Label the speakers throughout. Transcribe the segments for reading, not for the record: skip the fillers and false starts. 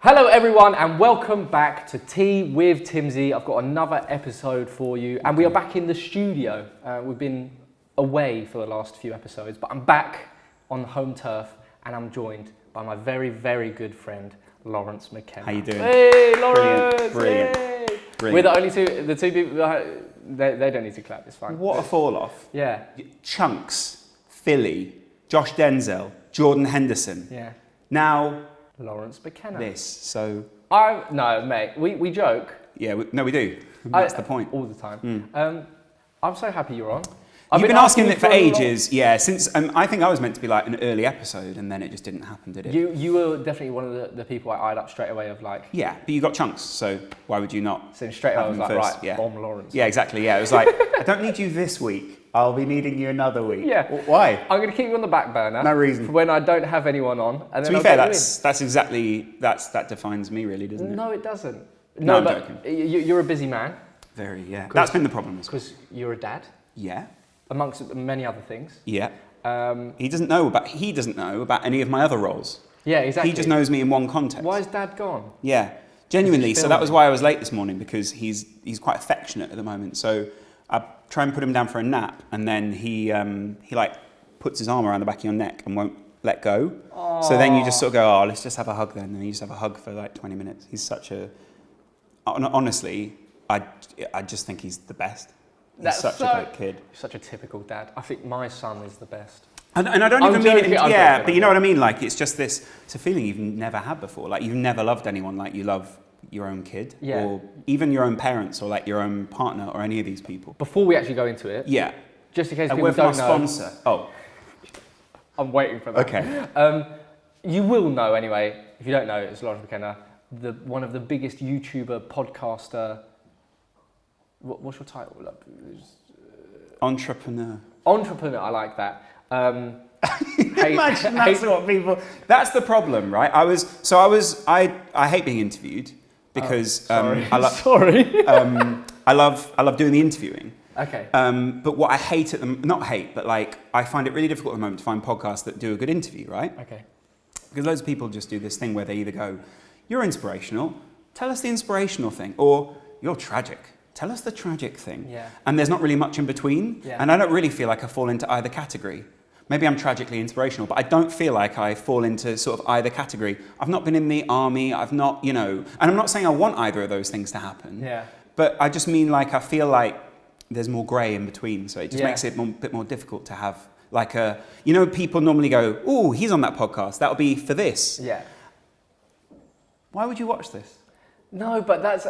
Speaker 1: Hello everyone and welcome back to Tea with Timbsy. I've got another episode for you and we are back in the studio. We've been away for the last few episodes, but I'm back on the home turf and I'm joined by my very, very good friend, Laurence McKenna.
Speaker 2: How you doing?
Speaker 1: Hey, Laurence!
Speaker 2: Brilliant.
Speaker 1: Hey.
Speaker 2: Brilliant.
Speaker 1: We're the two people, they don't need to clap, it's fine.
Speaker 2: What a fall off.
Speaker 1: Yeah.
Speaker 2: Chunks, Philly, Josh Denzel, Jordan Henderson.
Speaker 1: Yeah.
Speaker 2: Now,
Speaker 1: Laurence McKenna.
Speaker 2: this, so...
Speaker 1: No, mate, we joke.
Speaker 2: Yeah, we do. That's the point.
Speaker 1: All the time. I'm so happy you're on.
Speaker 2: You've been asking it for ages, yeah, since I think I was meant to be like an early episode and then it just didn't happen, did it?
Speaker 1: You were definitely one of the people I eyed up straight away of like...
Speaker 2: Yeah, but you got Chunks, so why would you not?
Speaker 1: So straight away I was like,
Speaker 2: first?
Speaker 1: right,
Speaker 2: Yeah.
Speaker 1: bomb Laurence.
Speaker 2: Yeah, exactly, yeah. It was like, I don't need you this week, I'll be needing you another week.
Speaker 1: Yeah.
Speaker 2: Why?
Speaker 1: I'm going to keep you on the back burner.
Speaker 2: No reason.
Speaker 1: For when I don't have anyone on. And then
Speaker 2: To be
Speaker 1: I'll
Speaker 2: fair,
Speaker 1: get you
Speaker 2: that's exactly, that defines me really, doesn't it?
Speaker 1: in. No, it doesn't.
Speaker 2: No, I'm
Speaker 1: but
Speaker 2: joking.
Speaker 1: You're a busy man.
Speaker 2: Very, yeah. That's been the problem.
Speaker 1: Because you're a dad,
Speaker 2: Yeah.
Speaker 1: amongst many other things.
Speaker 2: Yeah. He doesn't know about any of my other roles.
Speaker 1: Yeah, exactly.
Speaker 2: He just knows me in one context.
Speaker 1: Why is dad gone?
Speaker 2: Yeah. Genuinely.
Speaker 1: He's
Speaker 2: So that was why I was late this morning, because he's quite affectionate at the moment. So I try and put him down for a nap, and then he like puts his arm around the back of your neck and won't let go. Aww. So then you just sort of go, oh, let's just have a hug then. And you just have a hug for like 20 minutes. He's such a... Honestly, I just think he's the best. He's such a great kid.
Speaker 1: Such a typical dad. I think my son is the best.
Speaker 2: And I don't even mean it, yeah, but you know what I mean? Like, it's just this, it's a feeling you've never had before. Like, you've never loved anyone like you love your own kid.
Speaker 1: Yeah.
Speaker 2: Or even your own parents, or like your own partner, or any of these people.
Speaker 1: Before we actually go into it,
Speaker 2: yeah.
Speaker 1: just in case
Speaker 2: And
Speaker 1: people
Speaker 2: we're
Speaker 1: don't know.
Speaker 2: my sponsor. Oh.
Speaker 1: I'm waiting for that.
Speaker 2: Okay.
Speaker 1: You will know anyway, if you don't know, it's Laurence McKenna, one of the biggest YouTuber, podcaster. What's your title?
Speaker 2: Entrepreneur.
Speaker 1: Entrepreneur, I like that.
Speaker 2: Imagine that's what people... That's the problem, right? I hate being interviewed because I love...
Speaker 1: Sorry.
Speaker 2: I love doing the interviewing.
Speaker 1: Okay.
Speaker 2: But what I hate I find it really difficult at the moment to find podcasts that do a good interview, right?
Speaker 1: Okay.
Speaker 2: Because loads of people just do this thing where they either go, you're inspirational, tell us the inspirational thing, or you're tragic, tell us the tragic thing.
Speaker 1: Yeah.
Speaker 2: And there's not really much in between.
Speaker 1: Yeah.
Speaker 2: And I don't really feel like I fall into either category. Maybe I'm tragically inspirational, but I don't feel like I fall into sort of either category. I've not been in the army, I've not, and I'm not saying I want either of those things to happen.
Speaker 1: Yeah.
Speaker 2: But I just mean like I feel like there's more grey in between, so it just makes it a bit more difficult to have like people normally go, oh, he's on that podcast, that'll be for this.
Speaker 1: Yeah.
Speaker 2: Why would you watch this?
Speaker 1: No, but that's...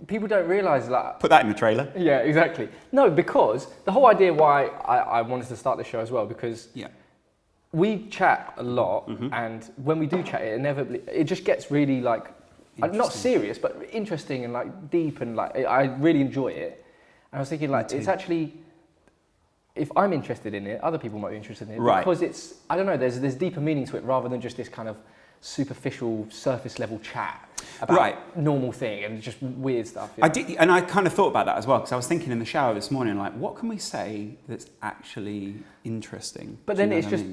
Speaker 1: people don't realise that...
Speaker 2: Put that in the trailer.
Speaker 1: Yeah, exactly. No, because the whole idea why I wanted to start this show as well, because we chat a lot, and when we do chat, it just gets really like, not serious, but interesting and like deep, and like I really enjoy it. And I was thinking like, it's actually, if I'm interested in it, other people might be interested in it,
Speaker 2: right.
Speaker 1: Because it's, I don't know, there's deeper meaning to it rather than just this kind of superficial, surface level chat about normal thing and just weird stuff.
Speaker 2: I did, and I kind of thought about that as well, because I was thinking in the shower this morning, like, what can we say that's actually interesting?
Speaker 1: But then it's just,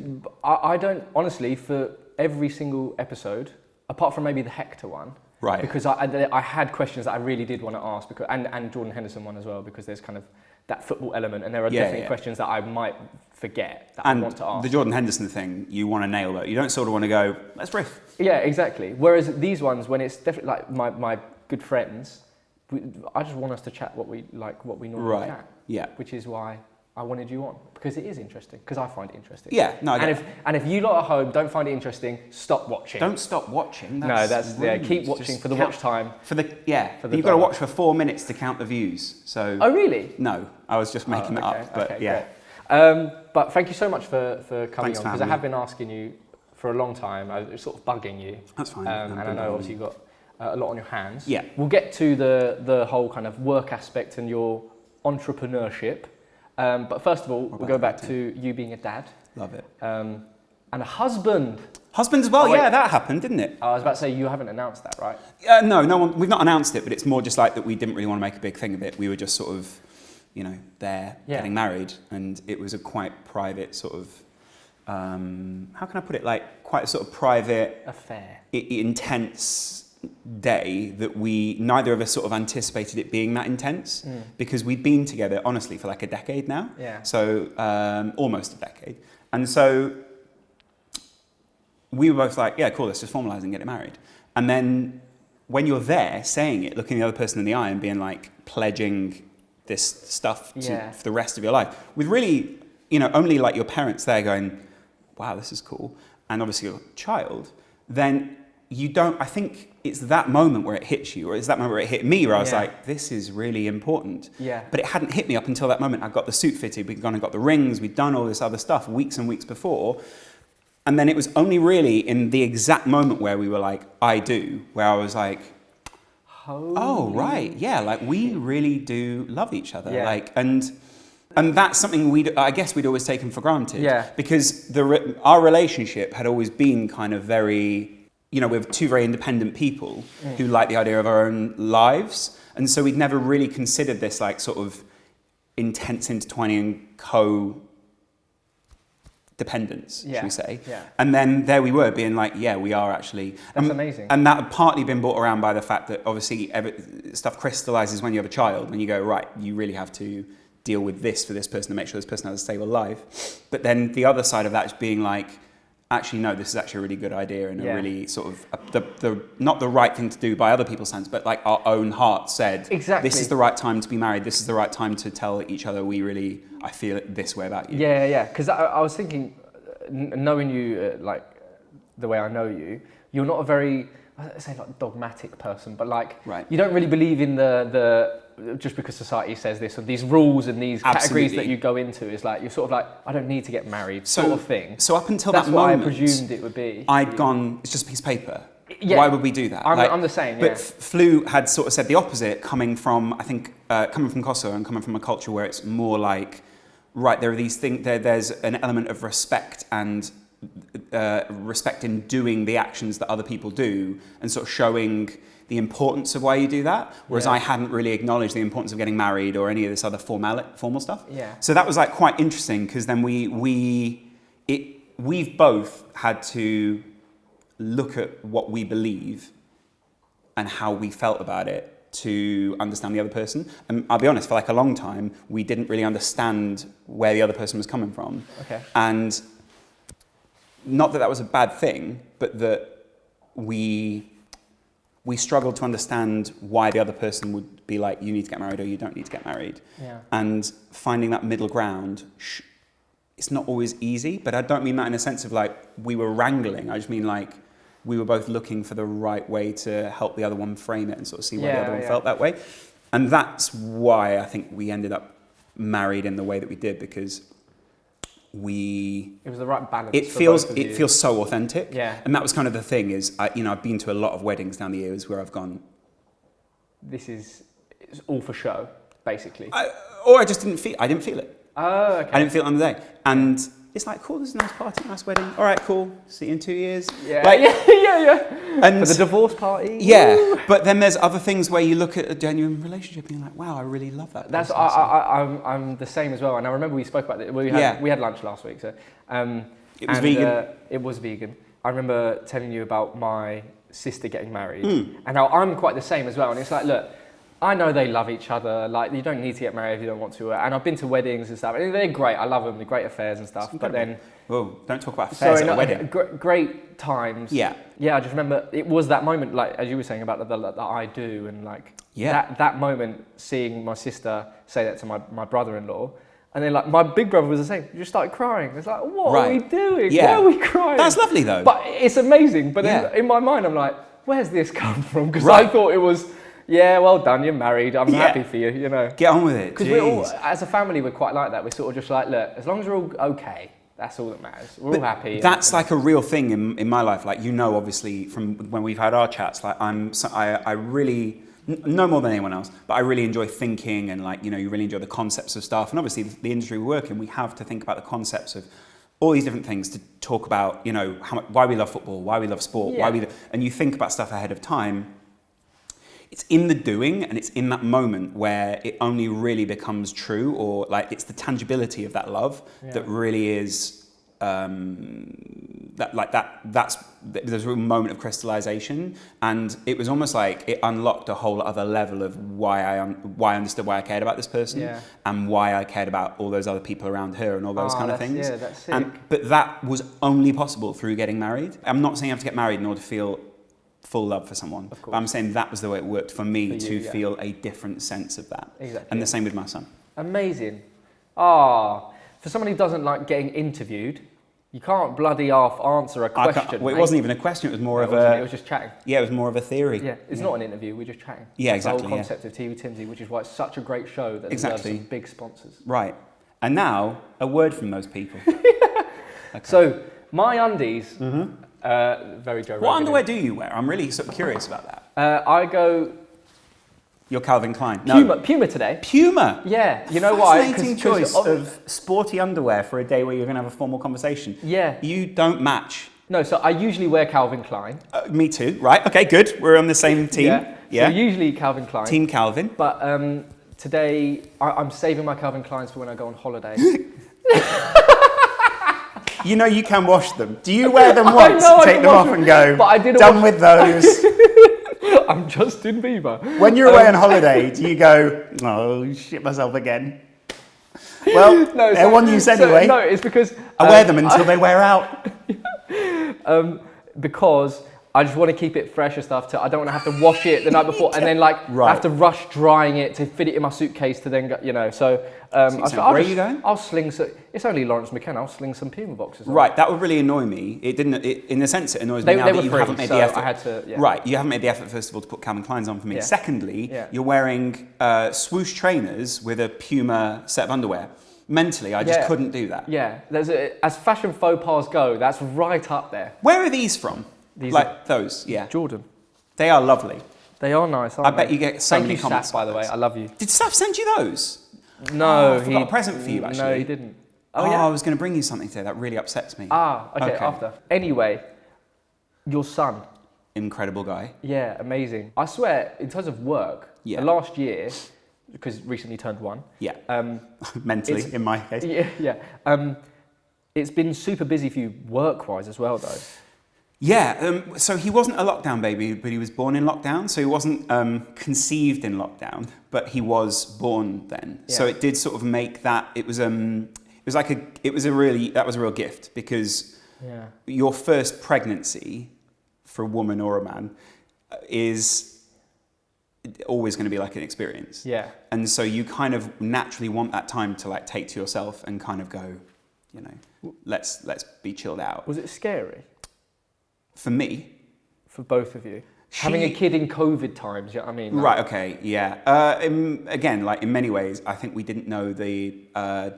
Speaker 1: I don't, honestly, for every single episode, apart from maybe the Hector one,
Speaker 2: right?
Speaker 1: Because I had questions that I really did want to ask, because and Jordan Henderson one as well, because there's kind of that football element, and there are definitely questions that I might forget that I want to ask.
Speaker 2: The Jordan Henderson thing, you want to nail that. You don't sort of want to go, let's riff.
Speaker 1: Yeah, exactly. Whereas these ones, when it's definitely like my good friends, I just want us to chat what we normally chat. Yeah. Which is why I wanted you on, because it is interesting, because I find it interesting.
Speaker 2: Yeah, no, I get
Speaker 1: and if you lot at home don't find it interesting, stop watching.
Speaker 2: Don't stop watching.
Speaker 1: Keep watching for the watch time.
Speaker 2: You've got to watch for 4 minutes to count the views. So.
Speaker 1: Oh really?
Speaker 2: No, I was just making that up. But
Speaker 1: okay, but thank you so much for coming on, because I have been asking you for a long time. I was sort of bugging you.
Speaker 2: That's fine.
Speaker 1: And I know obviously you've got a lot on your hands.
Speaker 2: Yeah.
Speaker 1: We'll get to the whole kind of work aspect and your entrepreneurship. But first of all, we'll go back to you being a dad.
Speaker 2: Love it.
Speaker 1: And a husband.
Speaker 2: Husband as well, that happened, didn't it?
Speaker 1: I was about to say, you haven't announced that, right?
Speaker 2: No one, we've not announced it, but it's more just like that we didn't really want to make a big thing of it. We were just sort of, there getting married, and it was a quite private sort of how can I put it, like quite a sort of private
Speaker 1: affair,
Speaker 2: intense day that neither of us sort of anticipated it being that intense, because we'd been together honestly for like a decade now.
Speaker 1: Yeah.
Speaker 2: So almost a decade. And so we were both like, yeah, cool, let's just formalise and get it married. And then when you're there saying it, looking the other person in the eye and being like pledging this stuff for the rest of your life, with really, only like your parents there going, wow, this is cool, and obviously your child, then I think it's that moment where it hits you, or it's that moment where it hit me, where I was like, this is really important.
Speaker 1: Yeah.
Speaker 2: But it hadn't hit me up until that moment. I got the suit fitted, we'd gone and got the rings, we'd done all this other stuff weeks and weeks before. And then it was only really in the exact moment where we were like, I do, where I was like, oh, right, yeah, like we really do love each other.
Speaker 1: Yeah.
Speaker 2: Like, and that's something I guess we'd always taken for granted.
Speaker 1: Yeah.
Speaker 2: Because our relationship had always been kind of very, we're two very independent people who like the idea of our own lives. And so we'd never really considered this like sort of intense intertwining dependence, should we say.
Speaker 1: Yeah.
Speaker 2: And then there we were being like, yeah, we are actually.
Speaker 1: That's amazing.
Speaker 2: And that had partly been brought around by the fact that obviously stuff crystallizes when you have a child, when you go, right, you really have to deal with this for this person to make sure this person has a stable life. But then the other side of that is being like, actually, no, this is actually a really good idea and a really sort of, the not the right thing to do by other people's hands, but like our own heart said,
Speaker 1: exactly,
Speaker 2: this is the right time to be married, this is the right time to tell each other I feel it this way about you.
Speaker 1: Yeah, because I was thinking, knowing you like the way I know you, you're not a very, I say like dogmatic person, but like you don't really believe in the just because society says this, or these rules and these categories that you go into, is like, you're sort of like, I don't need to get married, sort of thing.
Speaker 2: So up until
Speaker 1: that's
Speaker 2: that
Speaker 1: what
Speaker 2: moment,
Speaker 1: I presumed it would be.
Speaker 2: I'd gone, it's just a piece of paper.
Speaker 1: Yeah.
Speaker 2: Why would we do that?
Speaker 1: I'm the same,
Speaker 2: But Flu had sort of said the opposite, coming from, I think, coming from Kosovo and coming from a culture where it's more like, right, there are these things, there's an element of respect and respect in doing the actions that other people do and sort of showing the importance of why you do that, whereas I hadn't really acknowledged the importance of getting married or any of this other formal stuff.
Speaker 1: Yeah.
Speaker 2: So that was like quite interesting, because then we've both had to look at what we believe and how we felt about it to understand the other person. And I'll be honest, for like a long time, we didn't really understand where the other person was coming from.
Speaker 1: Okay.
Speaker 2: And not that was a bad thing, but that we struggled to understand why the other person would be like, you need to get married or you don't need to get married.
Speaker 1: Yeah.
Speaker 2: And finding that middle ground, it's not always easy, but I don't mean that in a sense of like we were wrangling. I just mean like we were both looking for the right way to help the other one frame it and sort of see why the other one felt that way. And that's why I think we ended up married in the way that we did, because it was
Speaker 1: the right balance.
Speaker 2: It feels so authentic.
Speaker 1: Yeah.
Speaker 2: And that was kind of the thing is, I've been to a lot of weddings down the years where I've gone, it's all for show, basically. I didn't feel it.
Speaker 1: Oh, okay.
Speaker 2: I didn't feel it on the day. And it's like, cool, this is a nice party, nice wedding. All right, cool. See you in 2 years.
Speaker 1: Yeah. Yeah.
Speaker 2: And
Speaker 1: for the divorce party.
Speaker 2: Yeah. Woo. But then there's other things where you look at a genuine relationship and you're like, wow, I really love that.
Speaker 1: That's I'm the same as well. And I remember we spoke about it. We had lunch last week. So
Speaker 2: it was vegan.
Speaker 1: It was vegan. I remember telling you about my sister getting married, and how I'm quite the same as well. And it's like, look, I know they love each other. Like, you don't need to get married if you don't want to. And I've been to weddings and stuff, and they're great. I love them. They're great affairs and stuff. But then,
Speaker 2: whoa, don't talk about affairs at a wedding.
Speaker 1: Great times.
Speaker 2: Yeah.
Speaker 1: Yeah. I just remember it was that moment, like as you were saying about the I do, and like that moment, seeing my sister say that to my brother-in-law. And then, like, my big brother was the same. You just started crying. It's like, what are we doing?
Speaker 2: Yeah.
Speaker 1: Why are we crying?
Speaker 2: That's lovely, though.
Speaker 1: But it's amazing. But in my mind, I'm like, where's this come from? Because I thought it was, well done, you're married. I'm happy for you,
Speaker 2: Get on with it.
Speaker 1: Because we're all, as a family, we're quite like that. We're sort of just like, look, as long as we're all okay, that's all that matters. We're all happy.
Speaker 2: That's like a real thing in my life. Like, obviously, from when we've had our chats, like, I really... no more than anyone else, but I really enjoy thinking and you really enjoy the concepts of stuff. And obviously the industry we work in, we have to think about the concepts of all these different things to talk about, why we love football, why we love sport, and you think about stuff ahead of time. It's in the doing and it's in that moment where it only really becomes true, or like it's the tangibility of that love that really is there's a real moment of crystallization, and it was almost like it unlocked a whole other level of why I understood why I cared about this person, and why I cared about all those other people around her and all those kind of things.
Speaker 1: Yeah, that's sick.
Speaker 2: But that was only possible through getting married. I'm not saying you have to get married in order to feel full love for someone. Of course. But I'm saying that was the way it worked for me to feel a different sense of that.
Speaker 1: Exactly.
Speaker 2: And the same with my son.
Speaker 1: Amazing. For someone who doesn't like getting interviewed, you can't bloody half answer a question.
Speaker 2: Well, it wasn't even a question, it was more of
Speaker 1: It was just chatting.
Speaker 2: Yeah, it was more of a theory.
Speaker 1: Yeah, it's not an interview, we're just chatting.
Speaker 2: Yeah,
Speaker 1: That's
Speaker 2: exactly.
Speaker 1: the whole concept of Timbsy, which is why it's such a great show that deserves some big sponsors.
Speaker 2: Right. And now, a word from those people. Okay.
Speaker 1: So, my undies, very Joe Rogan.
Speaker 2: What underwear do you wear? I'm really sort of curious about that.
Speaker 1: I go...
Speaker 2: You're Calvin Klein.
Speaker 1: Puma today.
Speaker 2: Puma?
Speaker 1: Yeah, you know why?
Speaker 2: Fascinating choice of sporty underwear for a day where you're going to have a formal conversation.
Speaker 1: Yeah.
Speaker 2: You don't match.
Speaker 1: No, so I usually wear Calvin Klein.
Speaker 2: Me too. Right, okay, good. We're on the same team.
Speaker 1: Yeah. So usually Calvin Klein.
Speaker 2: Team Calvin.
Speaker 1: But today, I'm saving my Calvin Kleins for when I go on holiday.
Speaker 2: You know you can wash them. Do you wear them once, take them off and go,
Speaker 1: but I didn't
Speaker 2: done with those?
Speaker 1: I'm Justin Bieber.
Speaker 2: When you're away on holiday, do you go, oh, shit myself again? Well, they're one use anyway.
Speaker 1: No, it's because...
Speaker 2: I wear them until they wear out.
Speaker 1: Because I just want to keep it fresh and stuff. I don't want to have to wash it the night before and then I have to rush drying it to fit it in my suitcase to then go, So
Speaker 2: where are you going?
Speaker 1: I'll sling some... It's only Laurence McKenna. I'll sling some Puma boxes.
Speaker 2: Right, that would really annoy me. It didn't... in a sense, it annoys me now that you haven't made the effort.
Speaker 1: I had to,
Speaker 2: Right, you haven't made the effort, first of all, to put Calvin Kleins on for me.
Speaker 1: Yeah.
Speaker 2: Secondly, you're wearing swoosh trainers with a Puma set of underwear. Mentally, I just couldn't do that.
Speaker 1: Yeah, as fashion faux pas go, that's right up there.
Speaker 2: Where are these from?
Speaker 1: These
Speaker 2: those, yeah.
Speaker 1: Jordan.
Speaker 2: They are lovely.
Speaker 1: They are nice, aren't they?
Speaker 2: I bet you get so many comments.
Speaker 1: Saf, by the way. I love you.
Speaker 2: Did Saf send you those?
Speaker 1: No,
Speaker 2: I forgot a present for you, actually.
Speaker 1: No, he didn't.
Speaker 2: I was going to bring you something today. That really upsets me.
Speaker 1: Okay, after. Anyway, your son.
Speaker 2: Incredible guy.
Speaker 1: Yeah, amazing. I swear, in terms of work, the last year, because recently turned 1. Yeah.
Speaker 2: Mentally, in my case.
Speaker 1: Yeah. It's been super busy for you work-wise as well, though.
Speaker 2: Yeah, so he wasn't a lockdown baby, but he was born in lockdown. So he wasn't conceived in lockdown, but he was born then. Yeah. So it did sort of make that. That was a real gift, because your first pregnancy for a woman or a man is always going to be like an experience. Yeah. And so you kind of naturally want that time to like take to yourself and kind of go, let's be chilled out.
Speaker 1: Was it scary?
Speaker 2: For me? For
Speaker 1: both of you? Having a kid in COVID times, you know what I mean?
Speaker 2: Right, okay, yeah. Again, like in many ways, I think we didn't know the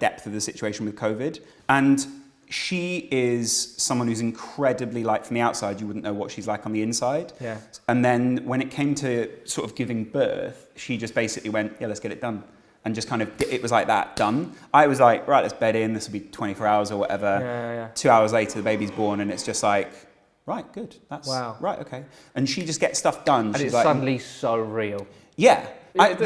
Speaker 2: depth of the situation with COVID. And she is someone who's incredibly, like from the outside, you wouldn't know what she's like on the inside. Yeah. And then when it came to sort of giving birth, she just basically went, yeah, let's get it done. And just kind of, it was like that, done. I was like, right, let's bed in, this will be 24 hours or whatever. Yeah. 2 hours later, the baby's born, and it's just like, right, good. That's right, okay. And she just gets stuff done.
Speaker 1: And
Speaker 2: she's
Speaker 1: it's
Speaker 2: like,
Speaker 1: suddenly so real.
Speaker 2: Yeah.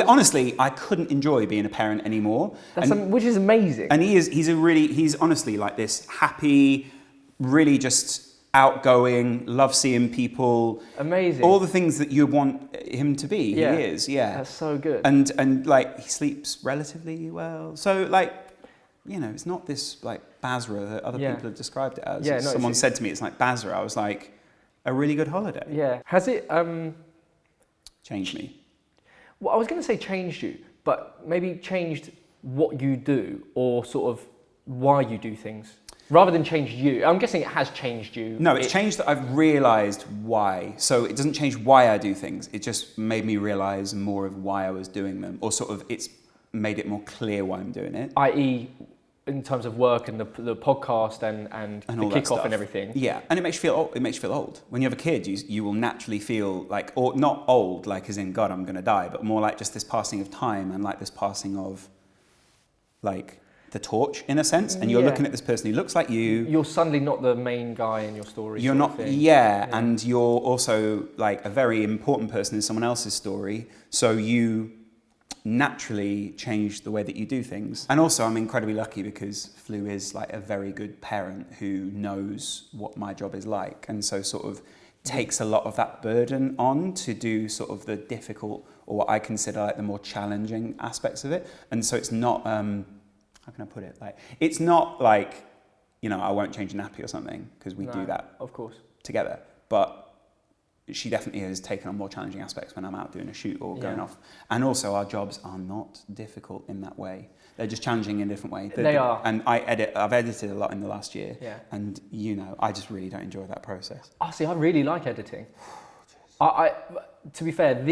Speaker 2: Honestly, I couldn't enjoy being a parent anymore.
Speaker 1: Which is amazing.
Speaker 2: And he's honestly like this happy, really just outgoing, love seeing people.
Speaker 1: Amazing.
Speaker 2: All the things that you want him to be, he is, yeah.
Speaker 1: That's so good.
Speaker 2: And like, he sleeps relatively well. So like, it's not this like Basra that other people have described it as. Yeah, someone said to me, it's like Basra. I was like, a really good holiday.
Speaker 1: Yeah. Has it
Speaker 2: changed me?
Speaker 1: Well, I was going to say changed you, but maybe changed what you do or sort of why you do things, rather than changed you. I'm guessing it has changed you.
Speaker 2: No, it's changed that I've realised why. So it doesn't change why I do things. It just made me realise more of why I was doing them, or sort of it's made it more clear why I'm doing it.
Speaker 1: I.e., in terms of work and the podcast and the kickoff and everything.
Speaker 2: Yeah, and it makes you feel old. It makes you feel old. When you have a kid, you will naturally feel like, or not old, like as in God, I'm going to die, but more like just this passing of time and like this passing of like the torch in a sense. And you're looking at this person who looks like you.
Speaker 1: You're suddenly not the main guy in your story.
Speaker 2: You're not, and you're also like a very important person in someone else's story. So you naturally change the way that you do things. And also I'm incredibly lucky because Flu is like a very good parent who knows what my job is like, and so sort of takes a lot of that burden on to do sort of the difficult, or what I consider like the more challenging aspects of it. And so it's not, how can I put it? Like, it's not like, you know, I won't change a nappy or something, because we do that,
Speaker 1: of course,
Speaker 2: together. But she definitely has taken on more challenging aspects when I'm out doing a shoot or going off. And also our jobs are not difficult in that way. They're just challenging in a different way.
Speaker 1: They are.
Speaker 2: And I've edited a lot in the last year.
Speaker 1: Yeah.
Speaker 2: And, you know, I just really don't enjoy that process.
Speaker 1: Oh, see, I really like editing. To be fair,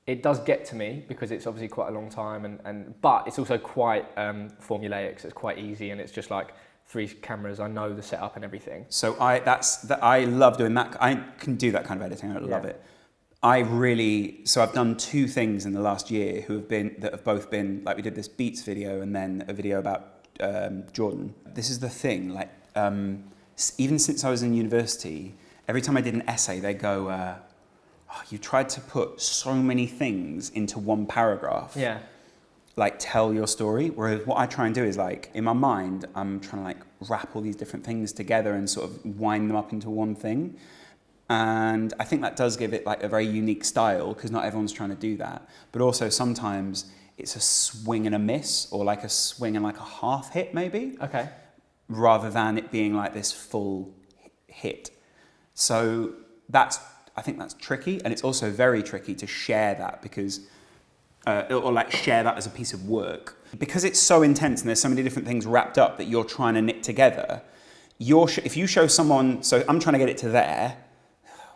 Speaker 1: it does get to me because it's obviously quite a long time, but it's also quite formulaic, so it's quite easy, and it's just like 3 cameras. I know the setup and everything.
Speaker 2: So I love doing that. I can do that kind of editing. I love it. So I've done 2 things in the last year that have both been, like, we did this Beats video and then a video about Jordan. This is the thing, like, even since I was in university, every time I did an essay, they go, you tried to put so many things into one paragraph.
Speaker 1: Yeah.
Speaker 2: Like, tell your story. Whereas what I try and do is, like, in my mind, I'm trying to like wrap all these different things together and sort of wind them up into one thing. And I think that does give it like a very unique style, because not everyone's trying to do that. But also sometimes it's a swing and a miss, or like a swing and like a half hit maybe.
Speaker 1: Okay.
Speaker 2: Rather than it being like this full hit. So I think that's tricky, and it's also very tricky to share that, because or like share that as a piece of work, because it's so intense and there's so many different things wrapped up that you're trying to knit together. If you show someone, so I'm trying to get it to there.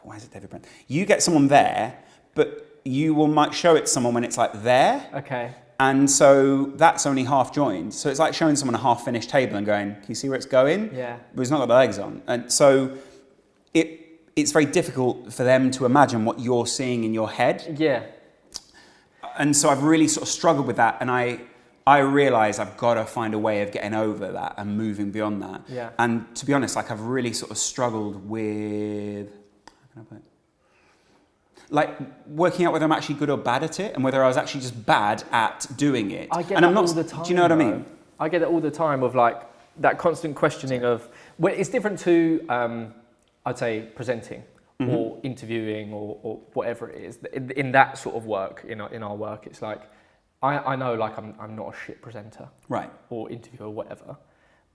Speaker 2: Why is it David Brent? You get someone there, but might show it to someone when it's like there.
Speaker 1: Okay.
Speaker 2: And so that's only half joined. So it's like showing someone a half finished table and going, can you see where it's going?
Speaker 1: Yeah.
Speaker 2: But it's not got the legs on. And so it's very difficult for them to imagine what you're seeing in your head.
Speaker 1: Yeah.
Speaker 2: And so I've really sort of struggled with that, and I realise I've got to find a way of getting over that and moving beyond that.
Speaker 1: Yeah.
Speaker 2: And to be honest, like, I've really sort of struggled with, how can I put it? Like, working out whether I'm actually good or bad at it, and whether I was actually just bad at doing it.
Speaker 1: I get
Speaker 2: and
Speaker 1: that
Speaker 2: I'm not,
Speaker 1: all the time.
Speaker 2: Do you know what I mean?
Speaker 1: I get that all the time, of like that constant questioning of, well, it's different to, I'd say, presenting. Mm-hmm. Or interviewing or whatever it is. In that sort of work, in our work, it's like, I know, like, I'm not a shit presenter. Right. Or interviewer or whatever.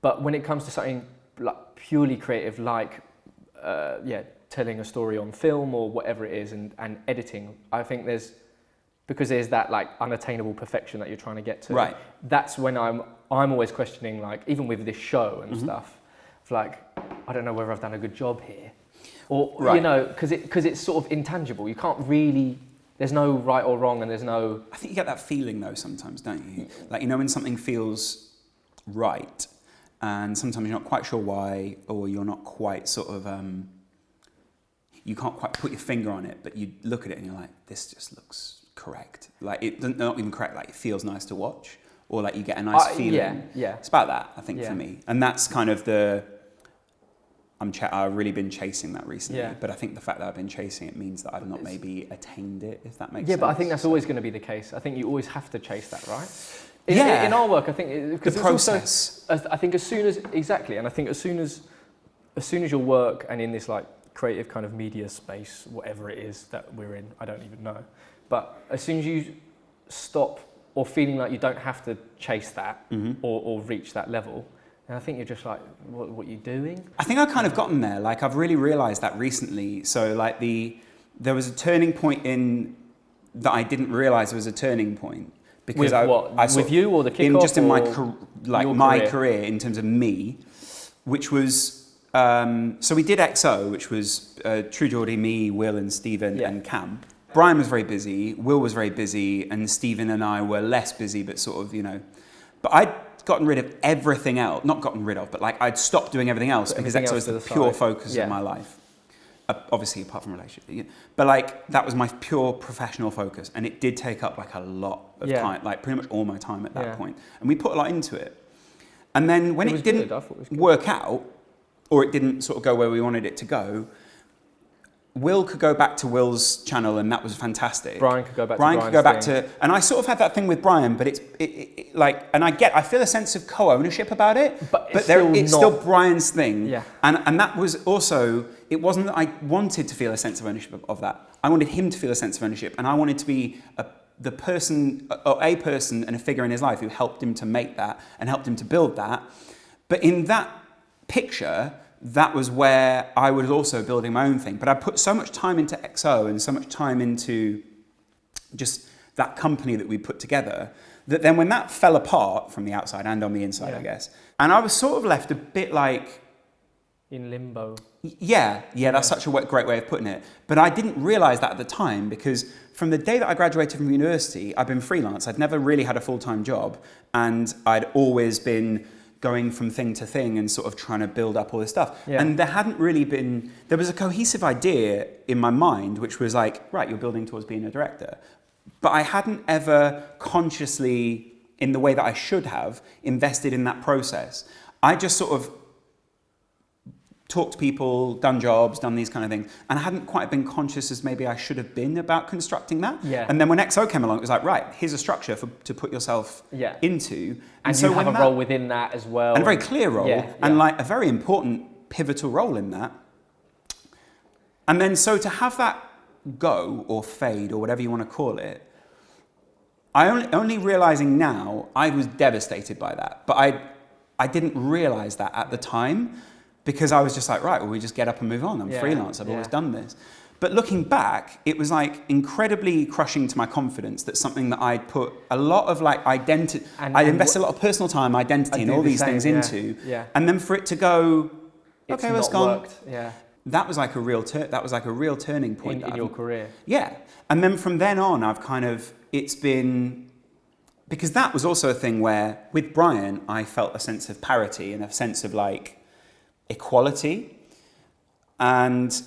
Speaker 1: But when it comes to something like purely creative, like, telling a story on film or whatever it is, and editing, I think because there's that like unattainable perfection that you're trying to get to. Right. That's when I'm always questioning, like, even with this show and stuff, it's like, I don't know whether I've done a good job here. Or, you know, because it's sort of intangible. You can't really, there's no right or wrong, and there's no...
Speaker 2: I think you get that feeling, though, sometimes, don't you? Like, you know, when something feels right, and sometimes you're not quite sure why, or you're not quite sort of... you can't quite put your finger on it, but you look at it and you're like, this just looks correct. Like, not even correct, like, it feels nice to watch, or like you get a nice feeling.
Speaker 1: Yeah.
Speaker 2: It's about that, I think, for me. And that's kind of I've really been chasing that recently, but I think the fact that I've been chasing it means that I've not maybe attained it, if that makes sense.
Speaker 1: Yeah, but I think that's always going to be the case. I think you always have to chase that, right? In our work, I think because
Speaker 2: the process.
Speaker 1: I think as soon as your work, and in this like creative kind of media space, whatever it is that we're in, I don't even know. But as soon as you stop, or feeling like you don't have to chase that or reach that level, and I think you're just like, what are you doing?
Speaker 2: I think I've kind of gotten there. Like, I've really realised that recently. So, like, there was a turning point that I didn't realise was a turning point. Because
Speaker 1: with you or the kickoff?
Speaker 2: Just in my career, in terms of me, which was, so we did XO, which was True Geordie, me, Will and Stephen and Cam. Brian was very busy, Will was very busy, and Stephen and I were less busy, but sort of, you know, but I'd gotten rid of everything else, not gotten rid of, but like I'd stopped doing everything else, because XO was the pure focus of my life. Obviously, apart from relationship, but like that was my pure professional focus, and it did take up like a lot of time, like pretty much all my time at that point. And we put a lot into it. And then when it didn't work out, or it didn't sort of go where we wanted it to go, Will could go back to Will's channel, and that was fantastic.
Speaker 1: Brian could go back
Speaker 2: to and I sort of had that thing with Brian, but I feel a sense of co-ownership about it, but it's still Brian's thing.
Speaker 1: Yeah.
Speaker 2: And that was also, it wasn't that I wanted to feel a sense of ownership of that. I wanted him to feel a sense of ownership, and I wanted to be a person and a figure in his life who helped him to make that and helped him to build that. But in that picture, that was where I was also building my own thing. But I put so much time into XO and so much time into just that company that we put together, that then when that fell apart from the outside and on the inside, I guess, and I was sort of left a bit like...
Speaker 1: in limbo.
Speaker 2: Yeah, that's such a great way of putting it. But I didn't realise that at the time, because from the day that I graduated from university, I'd been freelance. I'd never really had a full-time job, and I'd always been going from thing to thing and sort of trying to build up all this stuff. Yeah. And there was a cohesive idea in my mind, which was like, right, you're building towards being a director. But I hadn't ever consciously, in the way that I should have, invested in that process. I just sort of talked to people, done jobs, done these kind of things, and I hadn't quite been conscious as maybe I should have been about constructing that. Yeah. And then when XO came along, it was like, right, here's a structure to put yourself into.
Speaker 1: And so you have a role within that as well.
Speaker 2: And a very clear role, and like a very important pivotal role in that. And then so to have that go, or fade, or whatever you want to call it, I only realising now, I was devastated by that. But I didn't realise that at the time, because I was just like, right, well, we just get up and move on. I'm freelance. I've always done this. But looking back, it was like incredibly crushing to my confidence that something that I'd put a lot of like identity, I'd invested a lot of personal time, identity, and all these things into. Yeah. And then for it to go, okay, well, it's gone. Worked. Yeah. That was like a real turning point
Speaker 1: in your career.
Speaker 2: Yeah. And then from then on, it's been, because that was also a thing where with Brian, I felt a sense of parity and a sense of like equality, and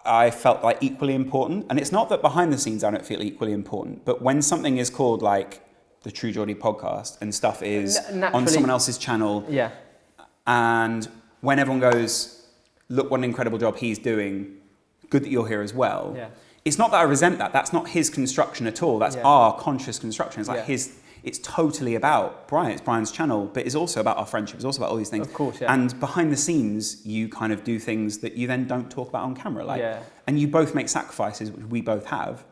Speaker 2: I felt like equally important. And it's not that behind the scenes I don't feel equally important, but when something is called like the True Geordie podcast and stuff is on someone else's channel, and when everyone goes, look what an incredible job he's doing, good that you're here as well. It's not that I resent that. That's not his construction at all. That's our conscious construction. It's like it's totally about Brian. It's Brian's channel, but it's also about our friendship. It's also about all these things.
Speaker 1: Of course,
Speaker 2: And behind the scenes, you kind of do things that you then don't talk about on camera. And you both make sacrifices, which we both have.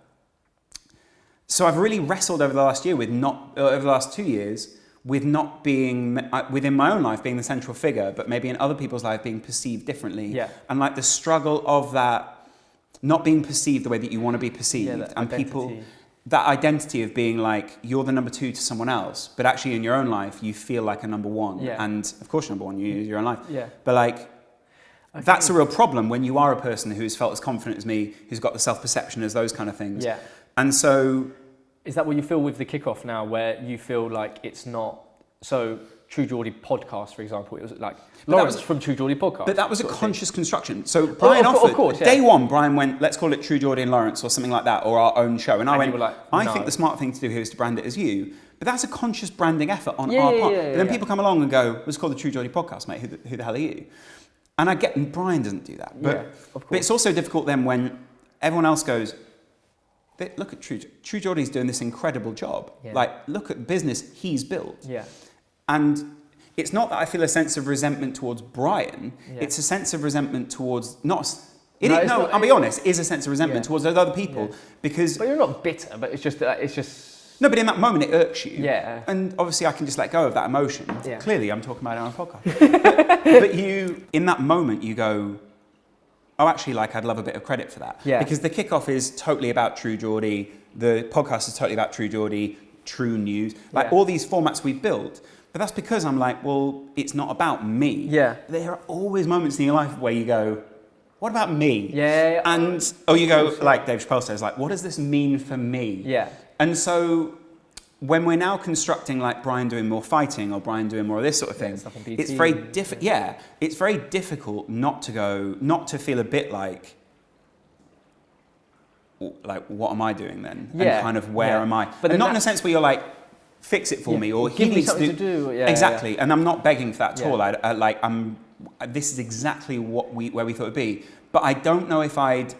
Speaker 2: So I've really wrestled over the last 2 years, with not being, within my own life, being the central figure, but maybe in other people's life being perceived differently. And like the struggle of that, not being perceived the way that you want to be perceived. And
Speaker 1: identity.
Speaker 2: People... that identity of being like, you're the number two to someone else, but actually in your own life, you feel like a number one. And of course you're number one, you use your own life. But like, that's a real problem when you are a person who's felt as confident as me, who's got the self-perception as those kind of things. And so...
Speaker 1: Is that what you feel with the kickoff now, where you feel like it's not... So, True Geordie podcast, for example, it was like... Laurence from True Geordie podcast.
Speaker 2: But that was a conscious construction. So Brian offered... Day one, Brian went, let's call it True Geordie and Laurence or something like that, or our own show. And I went, like, I think the smart thing to do here is to brand it as you. But that's a conscious branding effort on our part. But then people come along and go, let's call the True Geordie podcast, mate. Who the hell are you? And I get, and Brian doesn't do that. But it's also difficult then when everyone else goes, look at True Geordie's doing this incredible job. Like, look at the business he's built. And it's not that I feel a sense of resentment towards Brian. It's a sense of resentment towards I'll be honest, is a sense of resentment towards those other people because.
Speaker 1: But you're not bitter. But it's just.
Speaker 2: No, but in that moment it irks you. And obviously I can just let go of that emotion. Clearly, I'm talking about it on a podcast. But you, in that moment, you go, oh, actually, like I'd love a bit of credit for that. Because the kickoff is totally about True Geordie. The podcast is totally about True Geordie. True News, like all these formats we've built. But that's because I'm like, well, it's not about me. There are always moments in your life where you go, what about me? And, you go, like Dave Chappelle says, like, what does this mean for me? And so when we're now constructing like Brian doing more fighting or Brian doing more of this sort of thing, it's very it's very difficult not to feel a bit like, what am I doing then? And kind of where am I? But not in a sense where you're like, fix it for me, or
Speaker 1: give me something to do.
Speaker 2: Exactly. And I'm not begging for that at all. this is exactly where we thought it would be. But I don't know if I'd